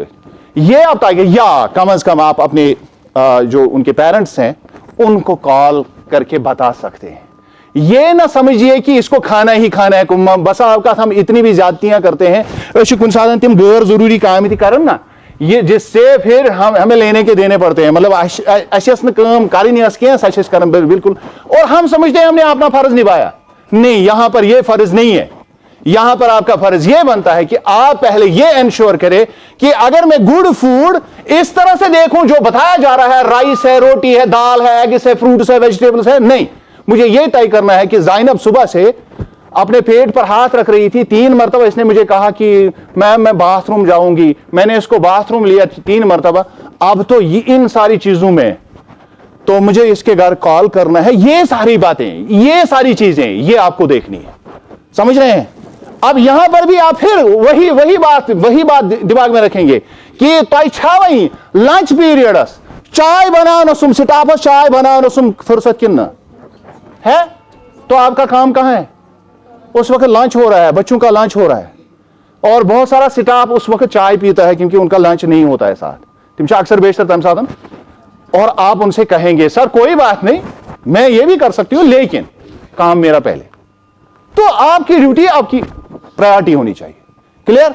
ये आप ताकि या कम से कम आप अपने जो उनके पेरेंट्स हैं उनको कॉल करके बता सकते हैं। ये ना समझिए कि इसको खाना ही खाना है, बस आपका हम इतनी भी ज्यादतियां करते हैं कुन साधन तिम गैर जरूरी काम करन ना, ये जिससे फिर हमें लेने के देने पड़ते हैं। मतलब काम कर बिल्कुल, और हम समझते हैं हमने अपना फर्ज निभाया। नहीं, यहां पर यह फर्ज नहीं है। यहां पर आपका फर्ज यह बनता है कि आप पहले यह इंश्योर करें कि अगर मैं गुड फूड इस तरह से देखूं जो बताया जा रहा है, राइस है, रोटी है, दाल है, एग्स है, फ्रूट्स है, वेजिटेबल्स है, नहीं, मुझे यह तय करना है कि ज़ैनब सुबह से अपने पेट पर हाथ रख रही थी 3 मरतबा। इसने मुझे कहा कि मैम मैं बाथरूम जाऊंगी, मैंने इसको बाथरूम लिया 3 मरतबा। अब तो इन सारी चीजों में तो मुझे इसके घर कॉल करना है। ये सारी बातें, ये सारी चीजें ये आपको देखनी है, समझ रहे हैं? अब यहां पर भी आप फिर वही बात दिमाग में रखेंगे कि वही लंच पीरियड चाय बनाना सुम सिटाफस चाय बनाना सुम फुर्सत किन्ना है, तो आपका काम कहां है? उस वक्त लंच हो रहा है, बच्चों का लंच हो रहा है, और बहुत सारा स्टाफ उस वक्त चाय पीता है क्योंकि उनका लंच नहीं होता है साथ, तिमशा अक्सर बेशतर तम साधन। और आप उनसे कहेंगे सर कोई बात नहीं, मैं ये भी कर सकती हूं, लेकिन काम मेरा पहले। तो आपकी ड्यूटी, आपकी प्रायोरिटी होनी चाहिए। क्लियर?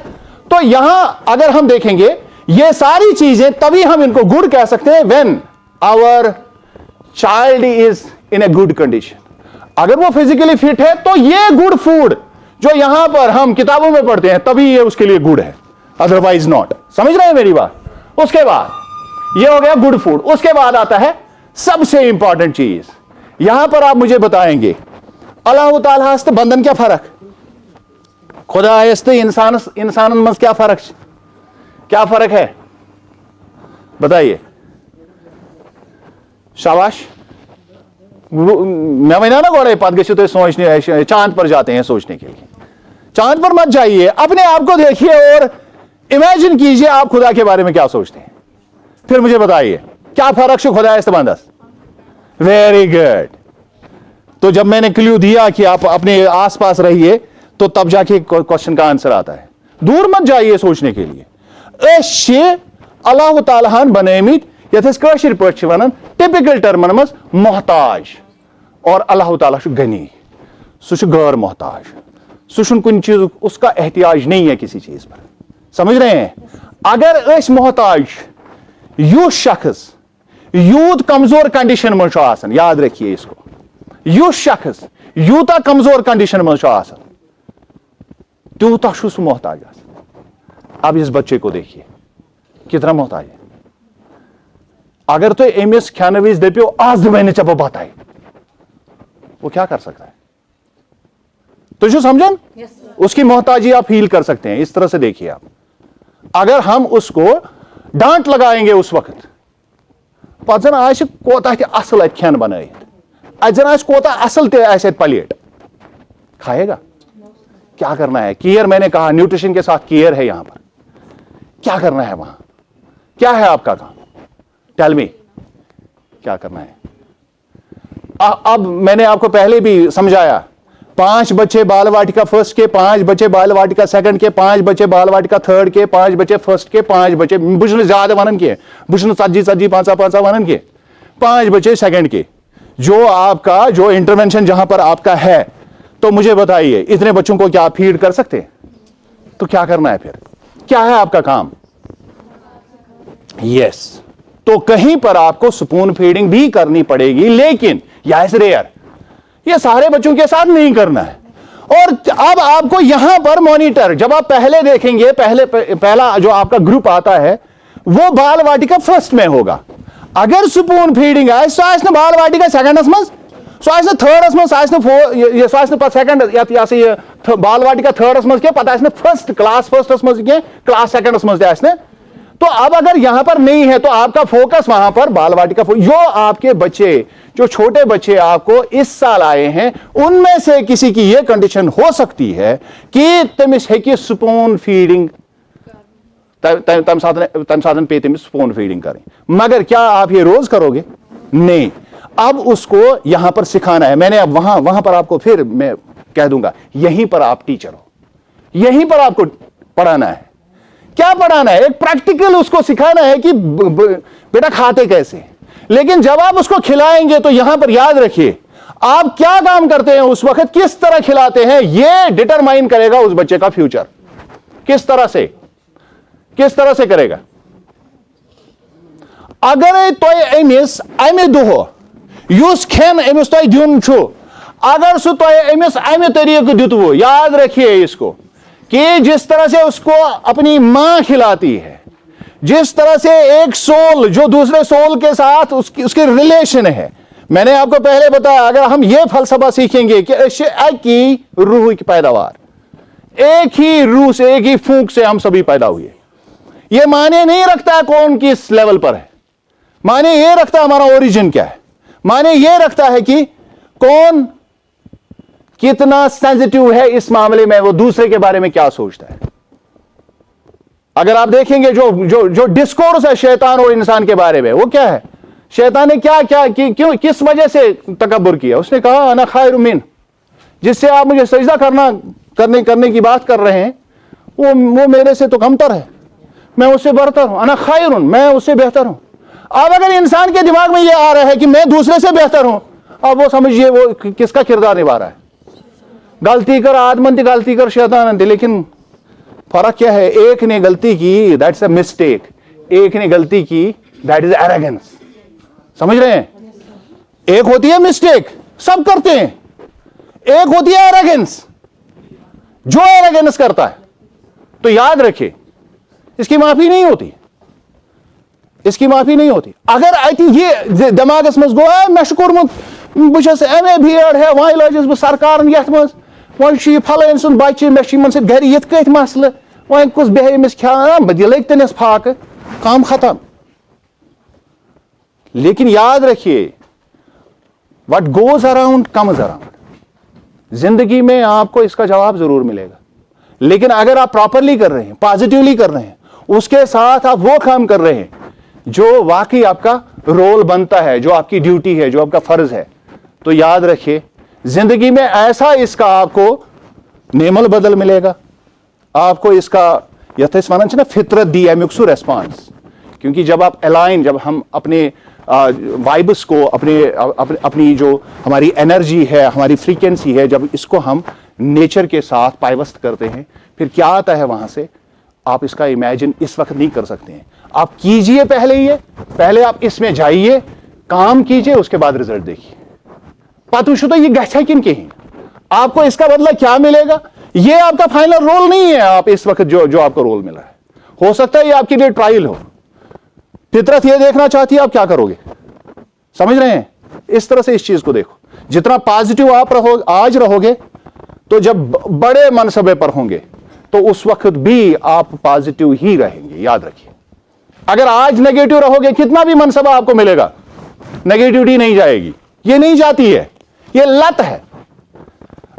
तो यहां अगर हम देखेंगे ये सारी चीजें, तभी हम इनको गुड कह सकते हैं when our child is in a good condition. अगर वो फिजिकली फिट है तो ये गुड फूड जो यहां पर हम किताबों में पढ़ते हैं तभी ये उसके लिए गुड है, अदरवाइज नॉट। समझ रहे हैं मेरी बात? उसके बाद ये हो गया गुड फूड। उसके बाद आता है सबसे इंपॉर्टेंट चीज, यहां पर आप मुझे बताएंगे अल्लाह ताला हस्त बंदन क्या फर्क, खुदा इंसान में क्या फर्क है? बताइए। शाबाश। मैं वही ना गोड़े पद गए तो सोचने, चांद पर जाते हैं सोचने के लिए। चांद पर मत जाइए, अपने आप को देखिए और इमेजिन कीजिए आप खुदा के बारे में क्या सोचते हैं, फिर मुझे बताइए क्या फर्क से खुदा इस्तेमाल। Very good. तो जब मैंने क्लू दिया कि आप अपने आसपास रहिए तो तब जाके क्वेश्चन का आंसर आता है। दूर मत जाइए सोचने के लिए। अल्लाह ताला बनेमित यथाश वन टिपिकल टर्मन मज मोहताज, और अल्लाह ताला गनी, सह गैर मोहताज, सह कुछ चीज उसका एहतियाज नहीं है किसी चीज पर। समझ रहे हैं? अगर मोहताज यूथ शख्स यूथ कमजोर कंडीशन में याद रखिए इसको, यूथ शख्स यूता कमजोर कंडीशन में त्यूता मोहताज। अब इस बच्चे को देखिए कितना मोहताज है। अगर तो एमिस खान विज दपो आज मैंने चप बताई, वो क्या कर सकता है? तो जो समझन उसकी मोहताजी आप फील कर सकते हैं। इस तरह से देखिए आप, अगर हम उसको डांट लगाएंगे उस वक्त, पन आज कोता असल खान बनाई, अजन कोता असल प्लेट, खाएगा? क्या करना है? केयर, मैंने कहा न्यूट्रिशन के साथ केयर है यहां पर। क्या करना है वहां? क्या है आपका काम? टेल मी, क्या करना है? अब मैंने आपको पहले भी समझाया, 5 बच्चे बाल वाटिका फर्स्ट के, 5 बच्चे बाल वाटिका सेकंड के, 5 बच्चे बाल वाटिका थर्ड के, 5 बच्चे फर्स्ट के, 5 बच्चे बुझन ज्यादा वनन के, बुझन 40 वनन के, 5 बच्चे सेकंड के। जो आपका जो इंटरवेंशन जहां पर आपका है, तो मुझे बताइए इतने बच्चों को क्या आप फीड कर सकते? तो क्या करना है फिर? क्या है आपका काम? यस, तो कहीं पर आपको स्पून फीडिंग भी करनी पड़ेगी, लेकिन यस रेयर, ये सारे बच्चों के साथ नहीं करना है। और अब आपको यहां पर मॉनिटर, जब आप पहले देखेंगे, पहला जो आपका ग्रुप आता है वो बाल वाटिका फर्स्ट में होगा। अगर स्पून फीडिंग है सो बाल वाटिका सेकंडस मज, सो थर्डस मज, सो सेकंड ये बाल वाटिका थर्डस मज के, पता फर्स्ट क्लास फर्स्टस मज के, क्लास सेकंडस मज दे। तो अब अगर यहां पर नहीं है तो आपका फोकस वहां पर बाल वाटिका। जो आपके बच्चे, जो छोटे बच्चे आपको इस साल आए हैं, उनमें से किसी की यह कंडीशन हो सकती है कि तमिस है कि स्पून फीडिंग तम साधन पे तमिस स्पून फीडिंग करें, मगर क्या आप ये रोज करोगे? नहीं। अब उसको यहां पर सिखाना है। मैंने अब वहां पर आपको फिर मैं कह दूंगा, यहीं पर आप टीचर हो, यहीं पर आपको पढ़ाना है। क्या पढ़ाना है? एक प्रैक्टिकल उसको सिखाना है कि बेटा खाते कैसे। लेकिन जब आप उसको खिलाएंगे तो यहां पर याद रखिए, आप क्या काम करते हैं उस वक्त, किस तरह खिलाते हैं, यह डिटरमाइन करेगा उस बच्चे का फ्यूचर। किस तरह से करेगा। अगर तो अमिस अमे दुह युस खेन अमिस तो दिन छु, अगर सु तो अमिस अमे तरीके दितवु, याद रखिए इसको, कि जिस तरह से उसको अपनी मां खिलाती है, जिस तरह से एक सोल जो दूसरे सोल के साथ उसकी रिलेशन है। मैंने आपको पहले बताया, अगर हम यह फलसफा सीखेंगे कि एक ही रूह की पैदावार, एक ही रूह से, एक ही फूंक से हम सभी पैदा हुए। यह माने नहीं रखता कौन किस लेवल पर है, माने यह रखता हमारा ओरिजिन क्या है, माने यह रखता है कि कौन कितना सेंसिटिव है इस मामले में, वो दूसरे के बारे में क्या सोचता है। अगर आप देखेंगे जो डिस्कोर्स है शैतान और इंसान के बारे में, वो क्या है? शैतान ने क्यों किस वजह से तकब्बुर किया? उसने कहा अना खैरुम मिन, जिससे आप मुझे सजदा करने की बात कर रहे हैं, वो मेरे से तो कमतर है, मैं उससे बेहतर हूं। अना खैरुन, मैं उससे बेहतर हूं। अब अगर इंसान के दिमाग में यह आ रहा है कि मैं दूसरे से बेहतर हूं, अब वो समझिए वो किसका किरदार निभा रहा है। गलती कर आदमन थी, गलती कर शैतान थी, लेकिन फर्क क्या है? एक ने गलती की, दैट्स अ मिस्टेक, एक ने गलती की, दैट इज एरोगेंस। समझ रहे हैं? एक होती है मिस्टेक, सब करते हैं, एक होती है एरोगेंस, जो एरोगेंस करता है। तो याद रखिए, इसकी माफी नहीं होती, इसकी माफी नहीं होती। अगर ये दिमागस मज गो है, मैं कोर्मुत बस एम ए बीएड है, वह लजस बह सरकार यथ मज, वह फलन सुन बच्चे, मे घर ये कत मसल, वह कुछ बेह अमिस खान, बह लग तनिस फाक, काम खत्म। लेकिन याद रखिए, what goes around comes around. जिंदगी में आपको इसका जवाब जरूर मिलेगा, लेकिन अगर आप प्रॉपरली कर रहे हैं, पॉजिटिवली कर रहे हैं, उसके साथ आप वो काम कर रहे हैं जो वाकई आपका रोल बनता है, जो आपकी ड्यूटी है, जो आपका फर्ज है, तो याद रखिए जिंदगी में ऐसा इसका आपको नेमल बदल मिलेगा। आपको इसका यथेस वन ना फितरत दी अमुक सु रेस्पॉन्स। क्योंकि जब आप अलाइन, जब हम अपने वाइब्स को, अपनी जो हमारी एनर्जी है, हमारी फ्रीक्वेंसी है, जब इसको हम नेचर के साथ पाइवस्त करते हैं, फिर क्या आता है वहां से, आप इसका इमेजिन इस वक्त नहीं कर सकते हैं। आप कीजिए पहले आप इसमें जाइए, काम कीजिए, उसके बाद रिजल्ट देखिए। पता तो ये गच्छा किन के हैं, आपको इसका बदला क्या मिलेगा, ये आपका फाइनल रोल नहीं है। आप इस वक्त जो आपको रोल मिला है, हो सकता है ये आपके लिए ट्रायल हो, फितरत ये देखना चाहती है, आप क्या करोगे? समझ रहे हैं? इस तरह से इस चीज को देखो। जितना पॉजिटिव आप आज रहोगे, तो जब बड़े मनसबे पर होंगे तो उस वक्त भी आप पॉजिटिव ही रहेंगे, याद रखिए। अगर आज नेगेटिव रहोगे, कितना भी मनसबा आपको मिलेगा, नेगेटिविटी नहीं जाएगी। ये नहीं जाती है, ये लत है।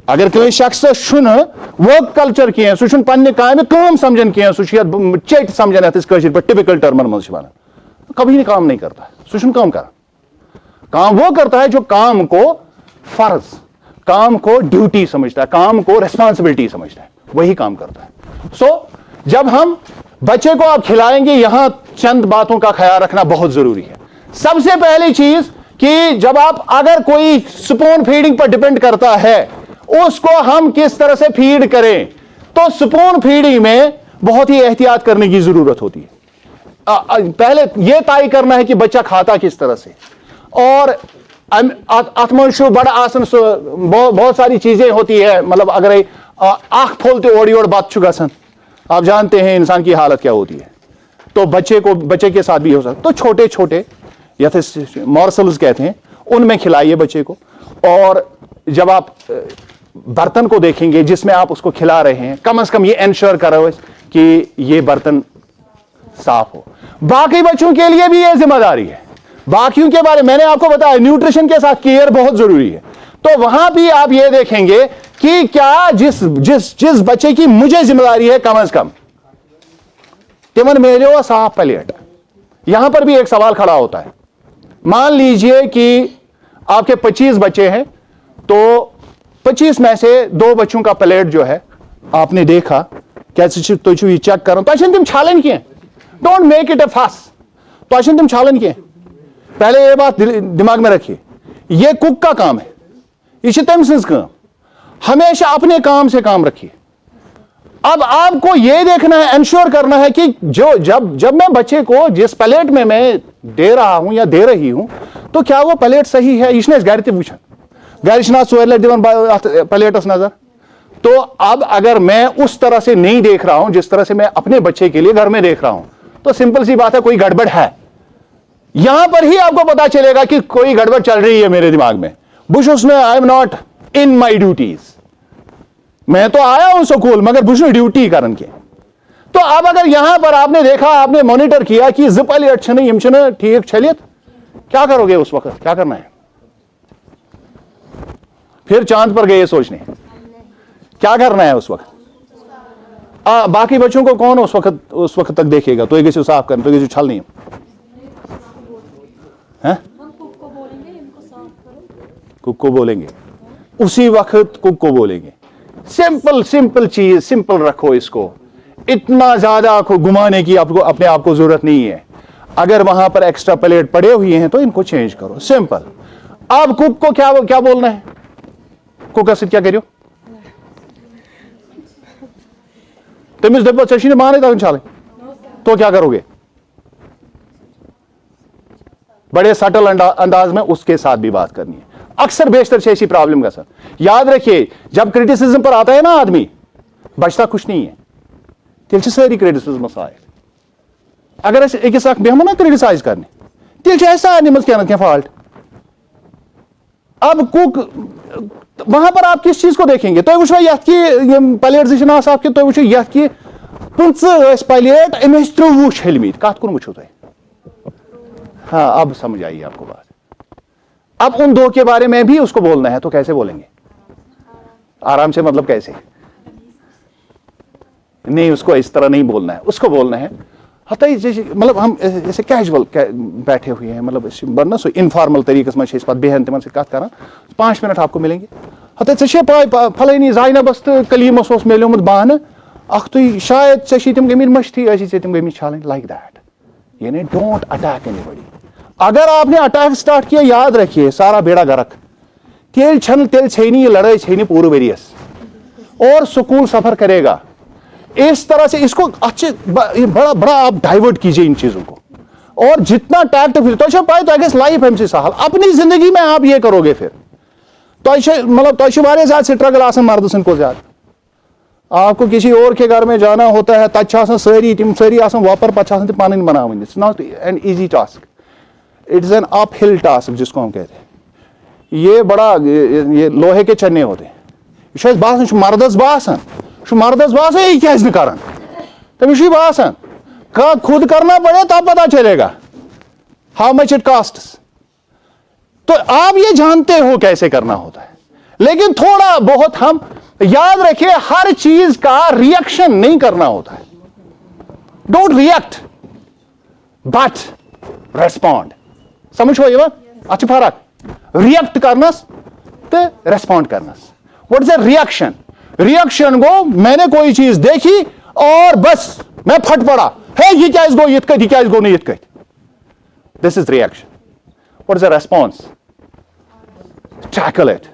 अगर कोई शख्स शुन वर्क कल्चर किए सुन पन्ने काम काम समझन किए चेट समझन टिपिकल टर्मन मज कभी नहीं काम नहीं करता है। सुन काम कर, काम वो करता है जो काम को फर्ज, काम को ड्यूटी समझता है, काम को रिस्पॉन्सिबिलिटी समझता है, वही काम करता है। जब हम बच्चे को आप खिलाएंगे, यहां चंद बातों का ख्याल रखना बहुत जरूरी है। सबसे पहली चीज कि जब आप अगर कोई स्पून फीडिंग पर डिपेंड करता है, उसको हम किस तरह से फीड करें, तो स्पून फीडिंग में बहुत ही एहतियात करने की जरूरत होती है। पहले यह तय करना है कि बच्चा खाता किस तरह से, और अतमशु बड़ा आसन बहुत सारी चीजें होती है। मतलब अगर आंख खोलते ओड़ी ओड़ बात चुगासन, आप जानते हैं इंसान की हालत क्या होती है। तो बच्चे के साथ भी हो सकता, तो छोटे छोटे या फिर मॉर्सल्स कहते हैं, उनमें खिलाइए बच्चे को। और जब आप बर्तन को देखेंगे जिसमें आप उसको खिला रहे हैं, कम से कम ये इंश्योर करो कि ये बर्तन साफ हो। बाकी बच्चों के लिए भी ये जिम्मेदारी है। बाकियों के बारे में मैंने आपको बताया, न्यूट्रिशन के साथ केयर बहुत जरूरी है। तो वहां भी आप ये देखेंगे कि क्या जिस बच्चे की मुझे जिम्मेदारी है, कम से कम तिमन मेरे वो साफ प्लेट। यहां पर भी एक सवाल खड़ा होता है। मान लीजिए कि आपके 25 बच्चे हैं, तो 25 में से 2 बच्चों का प्लेट जो है आपने देखा, कैसे तो चेक करो तो तुम छालन किए, डोंट मेक इट ए फास, तो तुम छालन किए। पहले ये बात दिमाग में रखिए, ये कुक का काम है, ये तमसिस काम, हमेशा अपने काम से काम रखिए। अब आपको यह देखना है, इंश्योर करना है कि जब मैं बच्चे को जिस प्लेट में मैं दे रहा हूं या दे रही हूं, तो क्या वो प्लेट सही है। इसने घर वुचन गैरिशना दिवन प्लेटस नजर। तो अब अगर मैं उस तरह से नहीं देख रहा हूं जिस तरह से मैं अपने बच्चे के लिए घर में देख रहा हूं, तो सिंपल सी बात है, कोई गड़बड़ है। यहां पर ही आपको पता चलेगा कि कोई गड़बड़ चल रही है मेरे दिमाग में। बुश उसमें I am not in my duties, मैं तो आया हूं स्कूल मगर बुश ड्यूटी करन के। तो अब अगर यहां पर आपने देखा, आपने मॉनिटर किया कि जिप ठीक चलिए, क्या करोगे उस वक्त? क्या करना है? फिर चांद पर गए सोचने, क्या करना है उस वक्त? बाकी बच्चों को कौन उस वक्त तक देखेगा? तो एक साफ करना, तो छल नहीं है, कुक को बोलेंगे उसी वक्त, कुक को बोलेंगे। सिंपल चीज, सिंपल रखो इसको, इतना ज्यादा आपको घुमाने की आपको अपने आप को जरूरत नहीं है। अगर वहां पर एक्स्ट्रा प्लेट पड़े हुए हैं तो इनको चेंज करो, सिंपल। अब कुक को क्या बोलना है? कुक से क्या करियो? तमिस डब्बा चशी ने माने था चाले, तो क्या करोगे? बड़े सटल अंदाज में उसके साथ भी बात करनी है। अक्सर बेशतर से ऐसी प्रॉब्लम का सर याद रखिए, जब क्रिटिसिज्म पर आता है ना आदमी, बचता कुछ नहीं है। तिल सारी क्रिटिसिज्म आए, अगर एक बेहम ना क्रिटिसाइज करने, तिल ऐसा एनिमल्स क्या फॉल्ट। अब कुक वहां पर आप किस चीज को देखेंगे? तो वो प्लेट आपके, तो वो प्लेट अमिस त्रुवु छलमित कत कुन वो। हाँ, अब समझ आइए आपको बात। अब उन 2 के बारे में भी उसको बोलना है, तो कैसे बोलेंगे? आराम से, मतलब कैसे नहीं, उसको इस तरह नहीं बोलना है। उसको बोलना है मतलब हम जैसे कैजुअल बैठे हुए हैं, मतलब सो इनफॉर्मल तरीके से बेहन तिमन से कत कर, 5 मिनट आपको मिलेंगे। चे पाय फलानी जाइनबस तो कलीमस मिलोमुत बान तुम शायद चे तम गमित मश्ती तम गमित छालन, लाइक दैट। यानी डोंट अटैक एनीबॉडी। अगर आपने अटैक स्टार्ट किया, याद रखिए सारा बेड़ा गर्क। तेल छेनी, ये लड़ाई छेनी पूरे वेरियस, और स्कूल सफर करेगा। इस तरह से इसको अच्छे बड़ा आप डाइवर्ट कीजिए इन चीजों को, और जितना टैक्ट तो पाए तो लाइफ हमसे सहल अपनी जिंदगी में आप ये करोगे, फिर तो मतलब तो ज्यादा स्ट्रगल आसान मर्द को ज्यादा आपको किसी और के घर में जाना होता है, तब सारी तिम सारी वपर पे पानी बनावन। It's not an easy task, it is an uphill task जिसको हम कहते हैं। ये बड़ा ये लोहे के चन्ने होते हैं। यह बासान मर्दस बासान यह क्या कर तमिस बासान खुद करना पड़े तब पता चलेगा हाउ मच इट कॉस्ट्स। तो आप ये जानते हो कैसे करना होता है, लेकिन थोड़ा बहुत हम याद रखिए हर चीज का रिएक्शन नहीं करना होता है। Don't react but respond. समझो ये बात अच्छी फर्क रिएक्ट करनस तो रेस्पॉन्ड करनस। What is a reaction? Reaction गो मैंने कोई चीज देखी और बस मैं फट पड़ा है ये क्या गो ये क्या गो नहीं ये। This is reaction. What is A response? Tackle it.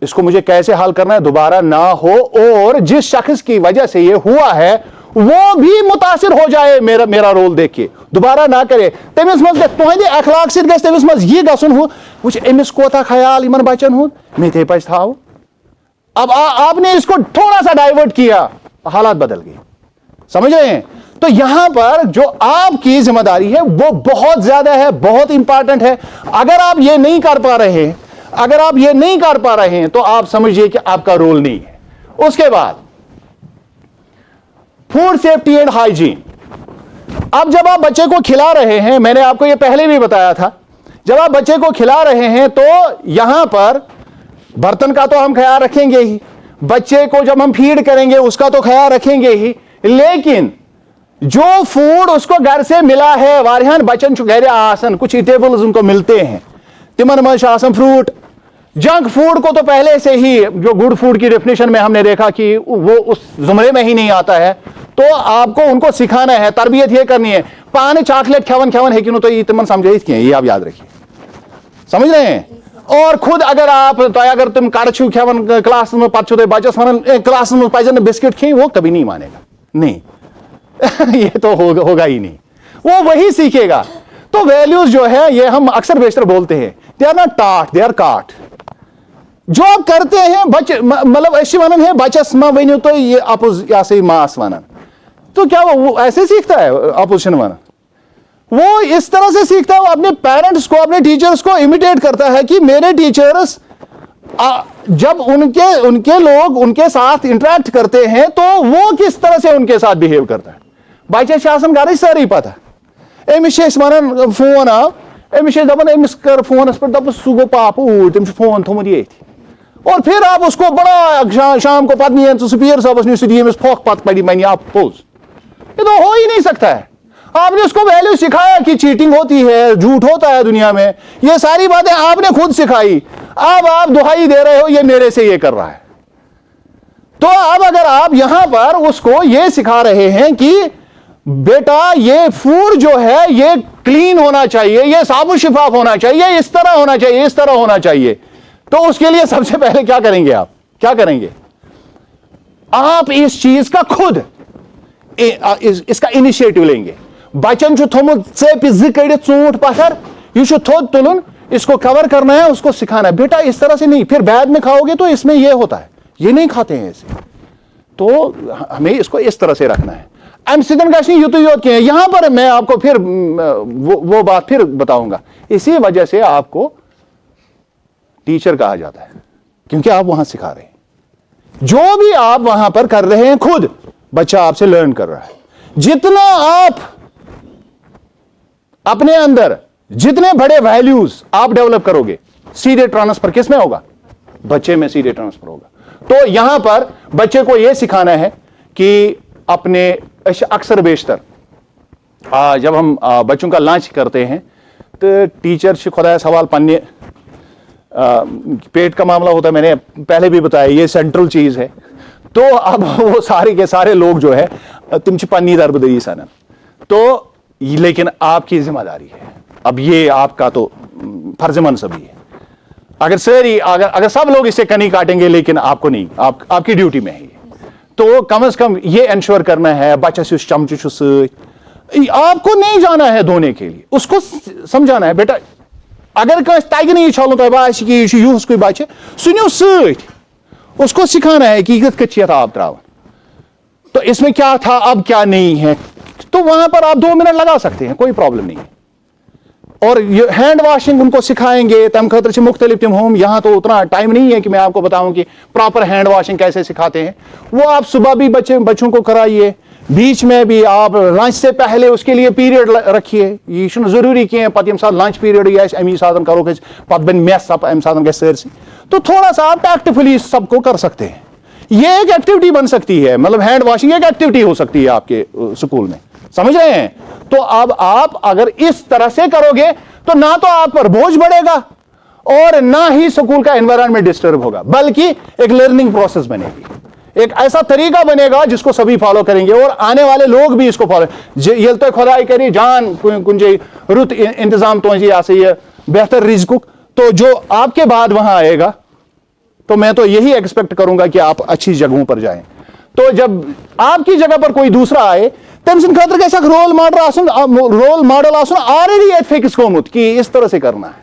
इसको मुझे कैसे हल करना है दोबारा ना हो, और जिस शख्स की वजह से ये हुआ है वो भी मुतासिर हो जाए मेरा रोल देख के, दोबारा ना करे। तमिस मज तुहद अखलाक सत गस तमिस मज यह गसन हो वुच अमिस कोता ख्याल इन बच्चन हूं मे थे पज थाव। अब आपने इसको थोड़ा सा डाइवर्ट किया, हालात बदल गए। समझ रहे हैं? तो यहां पर जो आपकी जिम्मेदारी है वो बहुत ज्यादा है, बहुत इंपॉर्टेंट है। अगर आप ये नहीं कर पा रहे हैं, अगर आप ये नहीं कर पा रहे हैं तो आप समझिए कि आपका रोल नहीं है। उसके बाद फूड सेफ्टी एंड हाइजीन। अब जब आप बच्चे को खिला रहे हैं, मैंने आपको ये पहले भी बताया था, जब आप बच्चे को खिला रहे हैं तो यहां पर बर्तन का तो हम ख्याल रखेंगे ही, बच्चे को जब हम फीड करेंगे उसका तो ख्याल रखेंगे ही, लेकिन जो फूड उसको घर से मिला है, वारियान बच्चन घर आसन कुछ ईटेबल्स उनको मिलते हैं, तिमन मज फ्रूट। जंक फूड को तो पहले से ही जो गुड फूड की डेफिनेशन में हमने देखा कि वो उस जुमरे में ही नहीं आता है, तो आपको उनको सिखाना है, तरबियत ये करनी है। पानी चॉकलेट खेवन है कि तो ये तिमन समझे ये आप याद रखिए। समझ रहे हैं? और खुद अगर तुम कड़छू खेवन क्लास में पचो बचस वन क्लास में पजन बिस्किट खे, वो कभी नहीं मानेगा, नहीं ये तो होगा ही नहीं, वो वही सीखेगा। तो वैल्यूज जो है ये हम अक्सर बेशतर बोलते हैं, they are not taught, they are caught. जो आप करते हैं बच्चे मतलब ऐसी वन है बचस मा वनु तो ये अपोज या से मास वन, तो क्या वो ऐसे सीखता है अपोजिशन वन? वो इस तरह से सीखता है, वो अपने पेरेंट्स को, अपने टीचर्स को इमिटेट करता है कि मेरे टीचर्स जब उनके लोग उनके साथ इंटरेक्ट करते हैं तो वो किस तरह से उनके साथ बिहेव करता है। बच्चे घर सारी पता अमिस वन फोन आव अमिस दपान अमिस कर फोनस पे दप सह गो पाप ऊर तम फोन थोमुत ये, और फिर आप उसको बड़ा शाम को पत्नी पीर साहबस नीस फोक पत पड़ी मैंने आप पोज। ये तो हो ही नहीं सकता है। आपने उसको वैल्यू सिखाया कि चीटिंग होती है, झूठ होता है दुनिया में, ये सारी बातें आपने खुद सिखाई। अब आप दुहाई दे रहे हो ये मेरे से ये कर रहा है। तो अब अगर आप यहां पर उसको ये सिखा रहे हैं कि बेटा ये फूड जो है ये क्लीन होना चाहिए, ये साबुन शिफाफ होना चाहिए, इस तरह होना चाहिए, इस तरह होना चाहिए, तो उसके लिए सबसे पहले क्या करेंगे? आप क्या करेंगे? आप इस चीज का खुद इसका इनिशिएटिव लेंगे। बच्चन थोमुत चूंट पत्थर, यह थोद तुलन, इसको कवर करना है, उसको सिखाना है, बेटा इस तरह से नहीं, फिर बाद में खाओगे तो इसमें यह होता है, ये नहीं खाते हैं ऐसे, तो हमें इसको इस तरह से रखना है। अम सिदन गश युत योत के यहां पर मैं आपको फिर वो बात फिर बताऊंगा। इसी वजह से आपको टीचर कहा जाता है, क्योंकि आप वहां सिखा रहे हैं। जो भी आप वहां पर कर रहे हैं खुद बच्चा आपसे लर्न कर रहा है। जितना आप अपने अंदर जितने बड़े वैल्यूज आप डेवलप करोगे, सीधे ट्रांसफर किस में होगा? बच्चे में सीधे ट्रांसफर होगा। तो यहां पर बच्चे को यह सिखाना है कि अपने अक्सर बेशतर जब हम बच्चों का लंच करते हैं तो टीचर से खुदा सवाल पन्ने पेट का मामला होता है, मैंने पहले भी बताया ये सेंट्रल चीज है। तो अब वो सारे के सारे लोग जो है तुम पन्नी दरबदरी सन, तो लेकिन आपकी जिम्मेदारी है, अब ये आपका तो फर्जमंद सभी है। अगर सब लोग इसे कनी काटेंगे लेकिन आपको नहीं, आपकी ड्यूटी में है ये, तो कम से कम ये इंश्योर करना है बच्चा चमच आपको नहीं जाना है धोने के लिए, उसको समझाना है बेटा अगर तग नहीं छाल बस कि यूस कोई बच्चे सुनो सत, उसको सिखाना है कि कत आब त्रावन, तो इसमें क्या था अब क्या नहीं है, तो वहां पर आप 2 मिनट लगा सकते हैं, कोई प्रॉब्लम नहीं है। और हैंड वॉशिंग उनको सिखाएंगे, तम खतर से मुख्तलिफ टिम होम। यहां तो उतना टाइम नहीं है कि मैं आपको बताऊं कि प्रॉपर हैंड वॉशिंग कैसे सिखाते हैं। वो आप सुबह भी बच्चों को कराइए, बीच में भी आप लंच से पहले उसके लिए पीरियड रखिए। ये जरूरी कि पत यम साथ लंच पीरियड ये अमी साथ करो पत बन मेस अम साथ गए सरसी, तो थोड़ा सा आप एक्टिवली सबको कर सकते हैं। ये एक एक्टिविटी बन सकती है, मतलब हैंड वॉशिंग एक एक्टिविटी हो सकती है आपके स्कूल में, समझ रहे हैं। तो अब आप अगर इस तरह से करोगे तो ना तो आप पर बोझ बढ़ेगा और ना ही स्कूल का एनवायरनमेंट डिस्टर्ब होगा, बल्कि एक लर्निंग प्रोसेस बनेगी, एक ऐसा तरीका बनेगा जिसको सभी फॉलो करेंगे और आने वाले लोग भी इसको फॉलो। ये तो खुदाई करी जान कुंजे रुत इंतजाम तो ये बेहतर रिज़्क़, तो जो आपके बाद वहां आएगा तो मैं तो यही एक्सपेक्ट करूंगा कि आप अच्छी जगहों पर जाएं। तो जब आपकी जगह पर कोई दूसरा आए तम सद खतर गैस रोल मॉडल आसन ऑलरेडी एट फिक्स गोमुत कि इस तरह से करना है,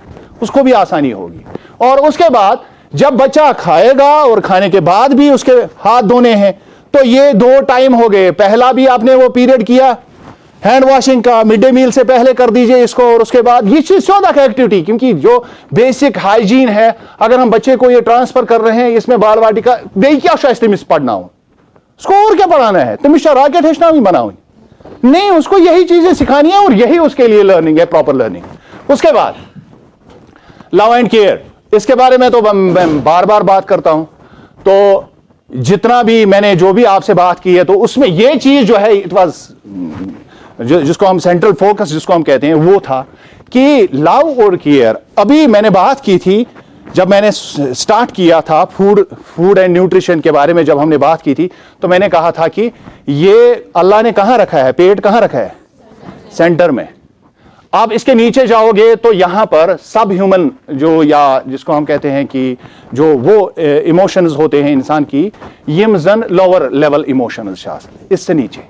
उसको भी आसानी होगी। और उसके बाद जब बच्चा खाएगा और खाने के बाद भी उसके हाथ धोने हैं, तो ये 2 टाइम हो गए। पहला भी आपने वो पीरियड किया हैंड वॉशिंग का, मिड डे मील से पहले कर दीजिए इसको, और उसके बाद ये चीज सौदा एक्टिविटी, क्योंकि जो बेसिक हाइजीन है, अगर हम बच्चे को ये ट्रांसफर कर रहे हैं, इसमें बाल वाटिका बे क्या तमिस पढ़ना हो, उसको और क्या पढ़ाना है, तमिस रॉकेट हेचना भी बनाओ नहीं, उसको यही चीजें सिखानी है और यही उसके लिए लर्निंग है, प्रॉपर लर्निंग। उसके बाद लव एंड केयर, इसके बारे में तो मैं बार बार बात करता हूं। तो जितना भी मैंने जो भी आपसे बात की है, तो उसमें यह चीज जो है इट वाज जिसको हम सेंट्रल फोकस जिसको हम कहते हैं, वो था कि लव और केयर। अभी मैंने बात की थी जब मैंने स्टार्ट किया था फूड एंड न्यूट्रिशन के बारे में, जब हमने बात की थी तो मैंने कहा था कि ये अल्लाह ने कहां रखा है, पेट कहां रखा है, सेंटर में। आप इसके नीचे जाओगे तो यहां पर सब ह्यूमन जो, या जिसको हम कहते हैं कि जो वो इमोशंस होते हैं इंसान की, यम जन लोअर लेवल इमोशंस, इससे नीचे,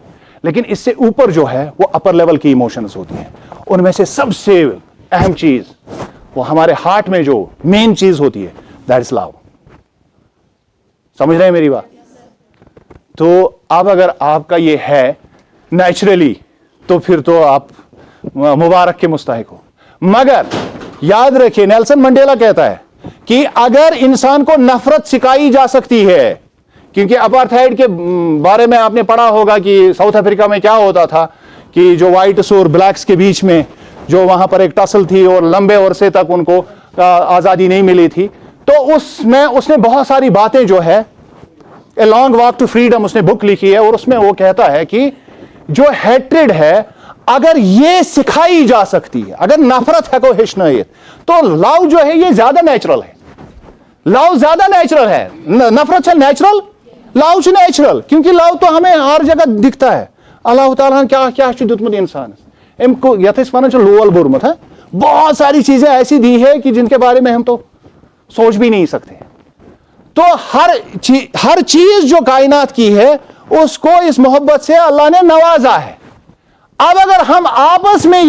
लेकिन इससे ऊपर जो है वो अपर लेवल की इमोशंस होती हैं। उनमें से सबसे अहम चीज वो हमारे हार्ट में जो मेन चीज होती है, दैट इज लव। समझ रहे हैं मेरी बात? तो अब अगर आपका ये है नेचुरली, तो फिर तो आप मुबारक के मुस्ताहिक हो। मगर याद रखिए, नेल्सन मंडेला कहता है कि अगर इंसान को नफरत सिखाई जा सकती है, क्योंकि अपार्थाइड के बारे में आपने पढ़ा होगा कि साउथ अफ्रीका में क्या होता था कि जो व्हाइट्स और ब्लैक्स के बीच में जो वहां पर एक टसल थी और लंबे अरसे तक उनको आजादी नहीं मिली थी, तो उसमें उसने बहुत सारी बातें जो है, a long walk to freedom उसने बुक लिखी है, और उसमें वो कहता है कि जो हैट्रेड है, अगर ये सिखाई जा सकती है, अगर नफरत है को हिशनयत, तो लव जो है ये ज्यादा नेचुरल है। लव ज्यादा नेचुरल है, नफरत है नेचुरल, लव से नेचुरल, क्योंकि लव तो हमें हर जगह दिखता है। अल्लाह ताला क्या क्या दुतमत इंसान इनको यथस्मान लोल बुरमत है, बहुत सारी चीजें ऐसी दी है कि जिनके बारे में हम तो सोच भी नहीं सकते। तो हर चीज जो कायनात की है उसको इस मोहब्बत से अल्लाह ने नवाजा है। अब अगर हम आपस में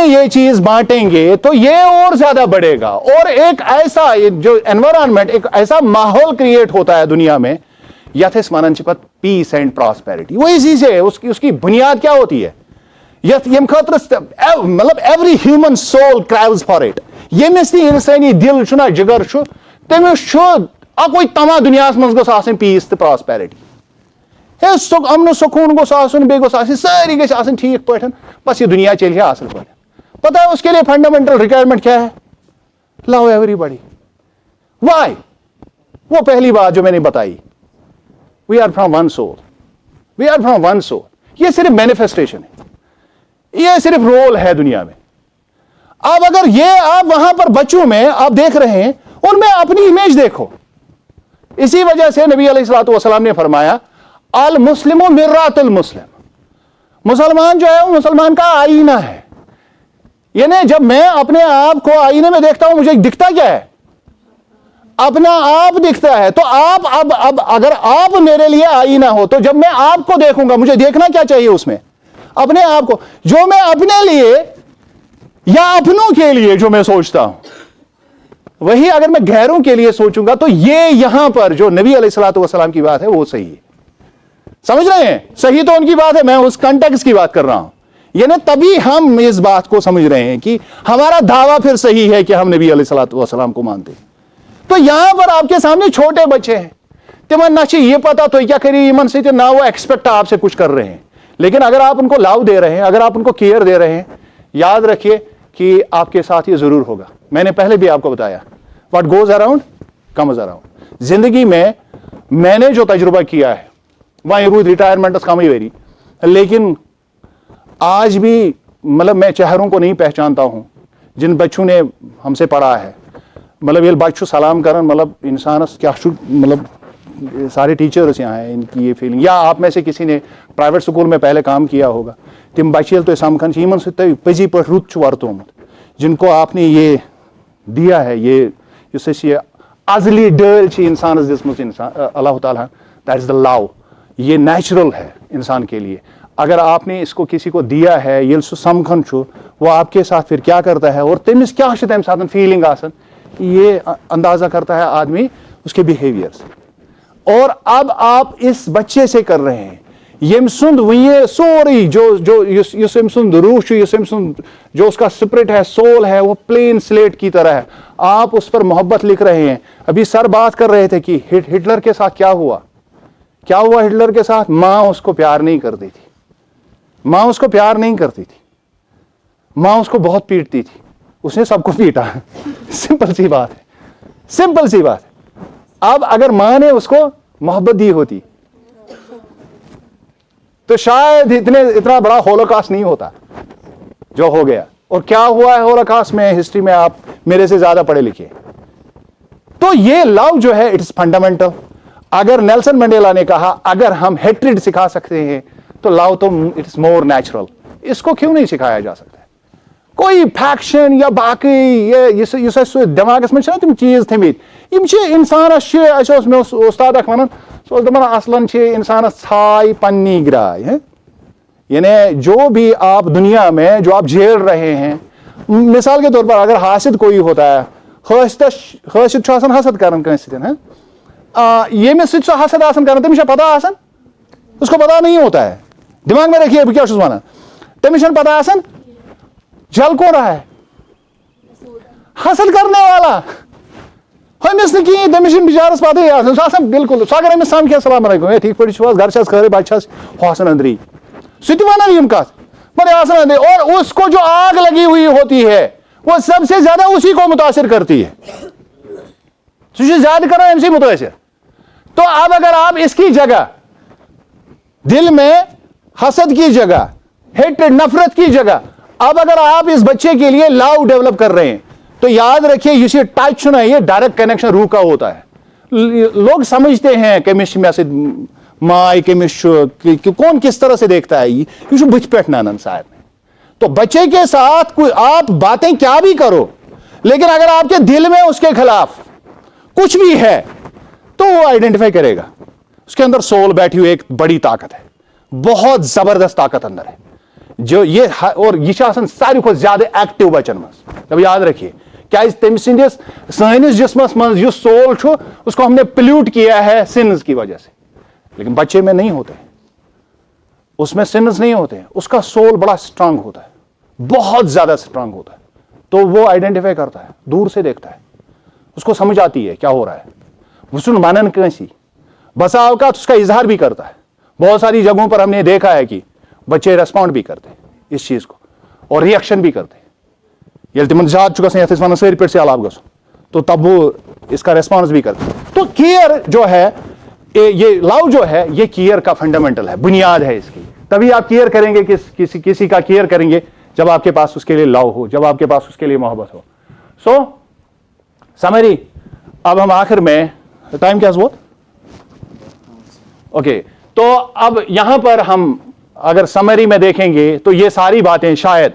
ये चीज बांटेंगे तो ये और ज्यादा बढ़ेगा, और एक ऐसा जो एनवायरनमेंट, एक ऐसा माहौल क्रिएट होता है दुनिया में, यथस्मानचिपत पीस एंड प्रॉस्पेरिटी। वही चीज है, उसकी बुनियाद क्या होती है, मतलब every human soul craves for it. यमिस इंसानी दिल छुना जिगर छु, तमिस छु अकोई तमा दुनिया मज गोस आसन पीस तो प्रॉस्पेरिटी, अमन सुकून गोस आसन, बे गोस आसन सारी गस आसन ठीक पठन, बस ये दुनिया चल है असल पठन। पता है उसके लिए फंडामेंटल रिक्वायरमेंट क्या है, लव एवरीबॉडी। व्हाई? वो पहली बात जो मैंने बताई, we are from one soul, we are from one soul. ये सिर्फ मैनिफेस्टेशन है, ये सिर्फ रोल है दुनिया में। अब अगर ये आप वहां पर बच्चों में आप देख रहे हैं, उनमें अपनी इमेज देखो। इसी वजह से नबी अलैहिस्सलाम ने फरमाया, अल मुस्लिमो मिर्रातुल मुस्लिम, मुसलमान जो है वो मुसलमान का आईना है। यानी जब मैं अपने आप को आईने में देखता हूं, मुझे दिखता क्या है, अपना आप दिखता है। तो आप अब अगर आप मेरे लिए आईना हो, तो जब मैं आपको देखूंगा, मुझे देखना क्या चाहिए उसमें, अपने आप को। जो मैं अपने लिए या अपनों के लिए जो मैं सोचता हूं, वही अगर मैं गैरों के लिए सोचूंगा तो ये यहां पर जो नबी अलैहिस्सलातु वस्सलाम की बात है वो सही है। समझ रहे हैं? सही तो उनकी बात है, मैं उस कॉन्टेक्स्ट की बात कर रहा हूं। यानी तभी हम इस बात को समझ रहे हैं कि हमारा दावा फिर सही है कि हम नबी अलैहिस्सलातु वस्सलाम को मानते हैं। तो यहां पर आपके सामने छोटे बच्चे हैं, तिमन ना ये पता तो क्या करिए मन से ना वो एक्सपेक्ट आपसे कुछ कर रहे हैं, लेकिन अगर आप उनको लव दे रहे हैं, अगर आप उनको केयर दे रहे हैं, याद रखिए कि आपके साथ ये जरूर होगा। मैंने पहले भी आपको बताया, what goes around comes around. जिंदगी में मैंने जो तजुर्बा किया है वहां रूद रिटायरमेंट कम ही वेरी, लेकिन आज भी मतलब मैं चेहरों को नहीं पहचानता हूं जिन बच्चों ने हमसे पढ़ा है। मतलब ये बच्चों सलाम करन मतलब इंसान क्या मतलब सारे टीचर्स यहाँ हैं, इनकी ये फीलिंग, या आप में से किसी ने प्राइवेट स्कूल में पहले काम किया होगा, तिम बच्चे तो समखन इन सही पजी पे रुत वर्तोमुत, जिनको आपने ये दिया है, ये अजली डल इंसान दिसमुत अल्लाह ताला, दैट इज द लव। ये नेचुरल है इंसान के लिए। अगर आपने इसको किसी को दिया है, ये समखन छो, वो आपके साथ फिर क्या करता है और तमिस क्या तम साथ फीलिंग आसन, ये अंदाजा करता है आदमी उसके बिहेवियर से। और अब आप इस बच्चे से कर रहे हैं यम सुंद ये सोरी जो सुंद रूह जो उसका स्पिरिट है, सोल है, वो प्लेन स्लेट की तरह है। आप उस पर मोहब्बत लिख रहे हैं। अभी सर बात कर रहे थे कि हिटलर के साथ क्या हुआ हिटलर के साथ। मां उसको प्यार नहीं करती थी, मां उसको प्यार नहीं करती थी, मां उसको बहुत पीटती थी, उसने सबको पीटा। सिंपल सी बात है, सिंपल सी बात है। अब अगर मां ने उसको मोहब्बत दी होती तो शायद इतना बड़ा होलोकॉस्ट नहीं होता जो हो गया। और क्या हुआ है होलोकॉस्ट में, हिस्ट्री में आप मेरे से ज्यादा पढ़े लिखे। तो ये लव जो है इट इज फंडामेंटल। अगर नेल्सन मंडेला ने कहा अगर हम हेट्रेड सिखा सकते हैं तो लव तो इट इज मोर नेचुरल, इसको क्यों नहीं सिखाया जा सकता? कोई फैक्शन या बाकी ये दिमागस में तुम चीज थमित इंसान उस्ताद वन असलन इंसान छाई पन्नी ग्राय है। यानी जो भी आप दुनिया में जो आप झेल रहे हैं, मिसाल के तौर पर अगर हासिद कोई होता है, हासिद हसद कर ये में हसद आसन कर तमिस पता आसन, उसको पता नहीं होता है। दिमाग में रखिए क्या वन तमिस पता आसन जल कौन रहा है, हासिल करने वाला हमिस तमिस बिचारस पता बिल्कुल सह अगर समखे सलाम ठीक पे घर खरे बच्चे हसन अंदरी सह वन कत बड़े और उसको जो आग लगी हुई होती है वो सबसे ज्यादा उसी को मुतासिर करती है, ज्यादा करो एमसी मुतासिर। तो अब अगर आप इसकी जगह दिल में हसद की जगह, हेट्रेड नफरत की जगह, अब अगर आप इस बच्चे के लिए लव डेवलप कर रहे हैं तो याद रखिए ये टच ना, ये डायरेक्ट कनेक्शन रूह का होता है। लोग समझते हैं केमिस्ट में से माई केमिस्ट कौन किस तरह से देखता है, ये बुझ पे नानन साहब में। तो बच्चे के साथ कोई आप बातें क्या भी करो, लेकिन अगर आपके दिल में उसके खिलाफ कुछ भी है तो वो आइडेंटिफाई करेगा। उसके अंदर सोल बैठी हुई एक बड़ी ताकत है, बहुत जबरदस्त ताकत अंदर है, जो ये और ये सारी को ज्यादा एक्टिव बचन मज। तब याद रखिए क्या साइंस जिस्मस मज जो सोल छो उसको हमने प्ल्यूट किया है सिन्स की वजह से, लेकिन बच्चे में नहीं होते, उसमें सिन्स नहीं होते हैं। उसका सोल बड़ा स्ट्रांग होता है, बहुत ज्यादा स्ट्रांग होता है। तो वो आइडेंटिफाई करता है, दूर से देखता है, उसको समझ आती है क्या हो रहा है। वसुन मानन कैसी बसा अवकात उसका इजहार भी करता है। बहुत सारी जगहों पर हमने देखा है कि बच्चे रेस्पॉन्ड भी करते हैं इस चीज को और रिएक्शन भी करते हैं। ये तिमन ज्यादा चुका वन सर पे से अलाव गो तो तब वो इसका रेस्पॉन्स भी करते हैं। तो केयर जो है, ये लव जो है, ये केयर का फंडामेंटल है, बुनियाद है इसकी। तभी आप केयर करेंगे, किसी का केयर करेंगे जब आपके पास उसके लिए लव हो, जब आपके पास उसके लिए मोहब्बत हो। सो समरी, अब हम आखिर में टाइम क्या बहुत ओके। तो अब यहां पर हम अगर समरी में देखेंगे तो ये सारी बातें शायद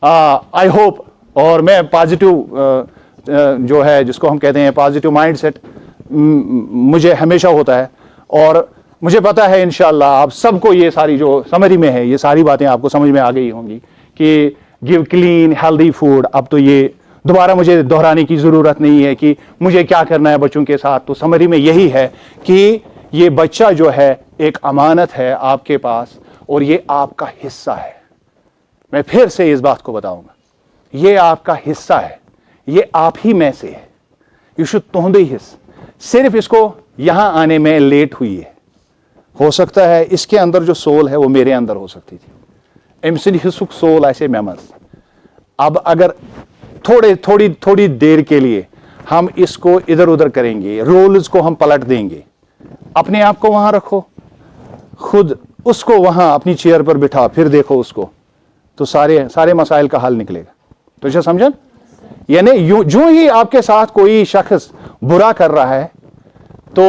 आई होप, और मैं पॉजिटिव जो है जिसको हम कहते हैं पॉजिटिव माइंडसेट मुझे हमेशा होता है, और मुझे पता है इंशाल्लाह आप सबको ये सारी जो समरी में है ये सारी बातें आपको समझ में आ गई होंगी कि गिव क्लीन हेल्दी फूड। अब तो ये दोबारा मुझे दोहराने की जरूरत नहीं है कि मुझे क्या करना है बच्चों के साथ। तो समरी में यही है कि ये बच्चा जो है एक अमानत है आपके पास और ये आपका हिस्सा है। मैं फिर से इस बात को बताऊंगा, ये आपका हिस्सा है, ये आप ही में से है। यू शुड तुहंदे हिस्स। सिर्फ इसको यहां आने में लेट हुई है। हो सकता है इसके अंदर जो सोल है वो मेरे अंदर हो सकती थी। एमसिन हिस्सुक सोल ऐसे मेमस। अब अगर थोड़ी देर के लिए हम इसको इधर उधर करेंगे, रोल्स को हम पलट देंगे, अपने आप को वहां रखो, खुद उसको वहां अपनी चेयर पर बिठा, फिर देखो उसको, तो सारे मसाइल का हल निकलेगा। तो इसे समझन? यानी जो ही आपके साथ कोई शख्स बुरा कर रहा है तो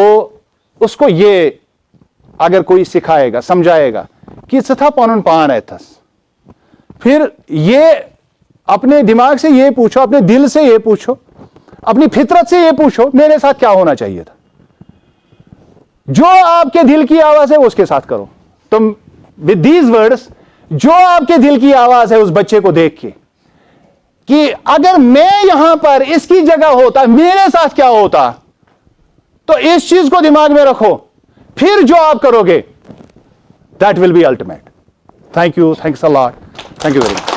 उसको ये अगर कोई सिखाएगा, समझाएगा कि सथा पौन पान है थस, फिर ये अपने दिमाग से ये पूछो, अपने दिल से ये पूछो, अपनी फितरत से ये पूछो, मेरे साथ क्या होना चाहिए था। जो आपके दिल की आवाज है वो उसके साथ करो। तुम विद दीज वर्ड्स, जो आपके दिल की आवाज है उस बच्चे को देख के कि अगर मैं यहां पर इसकी जगह होता मेरे साथ क्या होता, तो इस चीज को दिमाग में रखो, फिर जो आप करोगे that will be ultimate. Thank you, thanks a lot, thank you very much.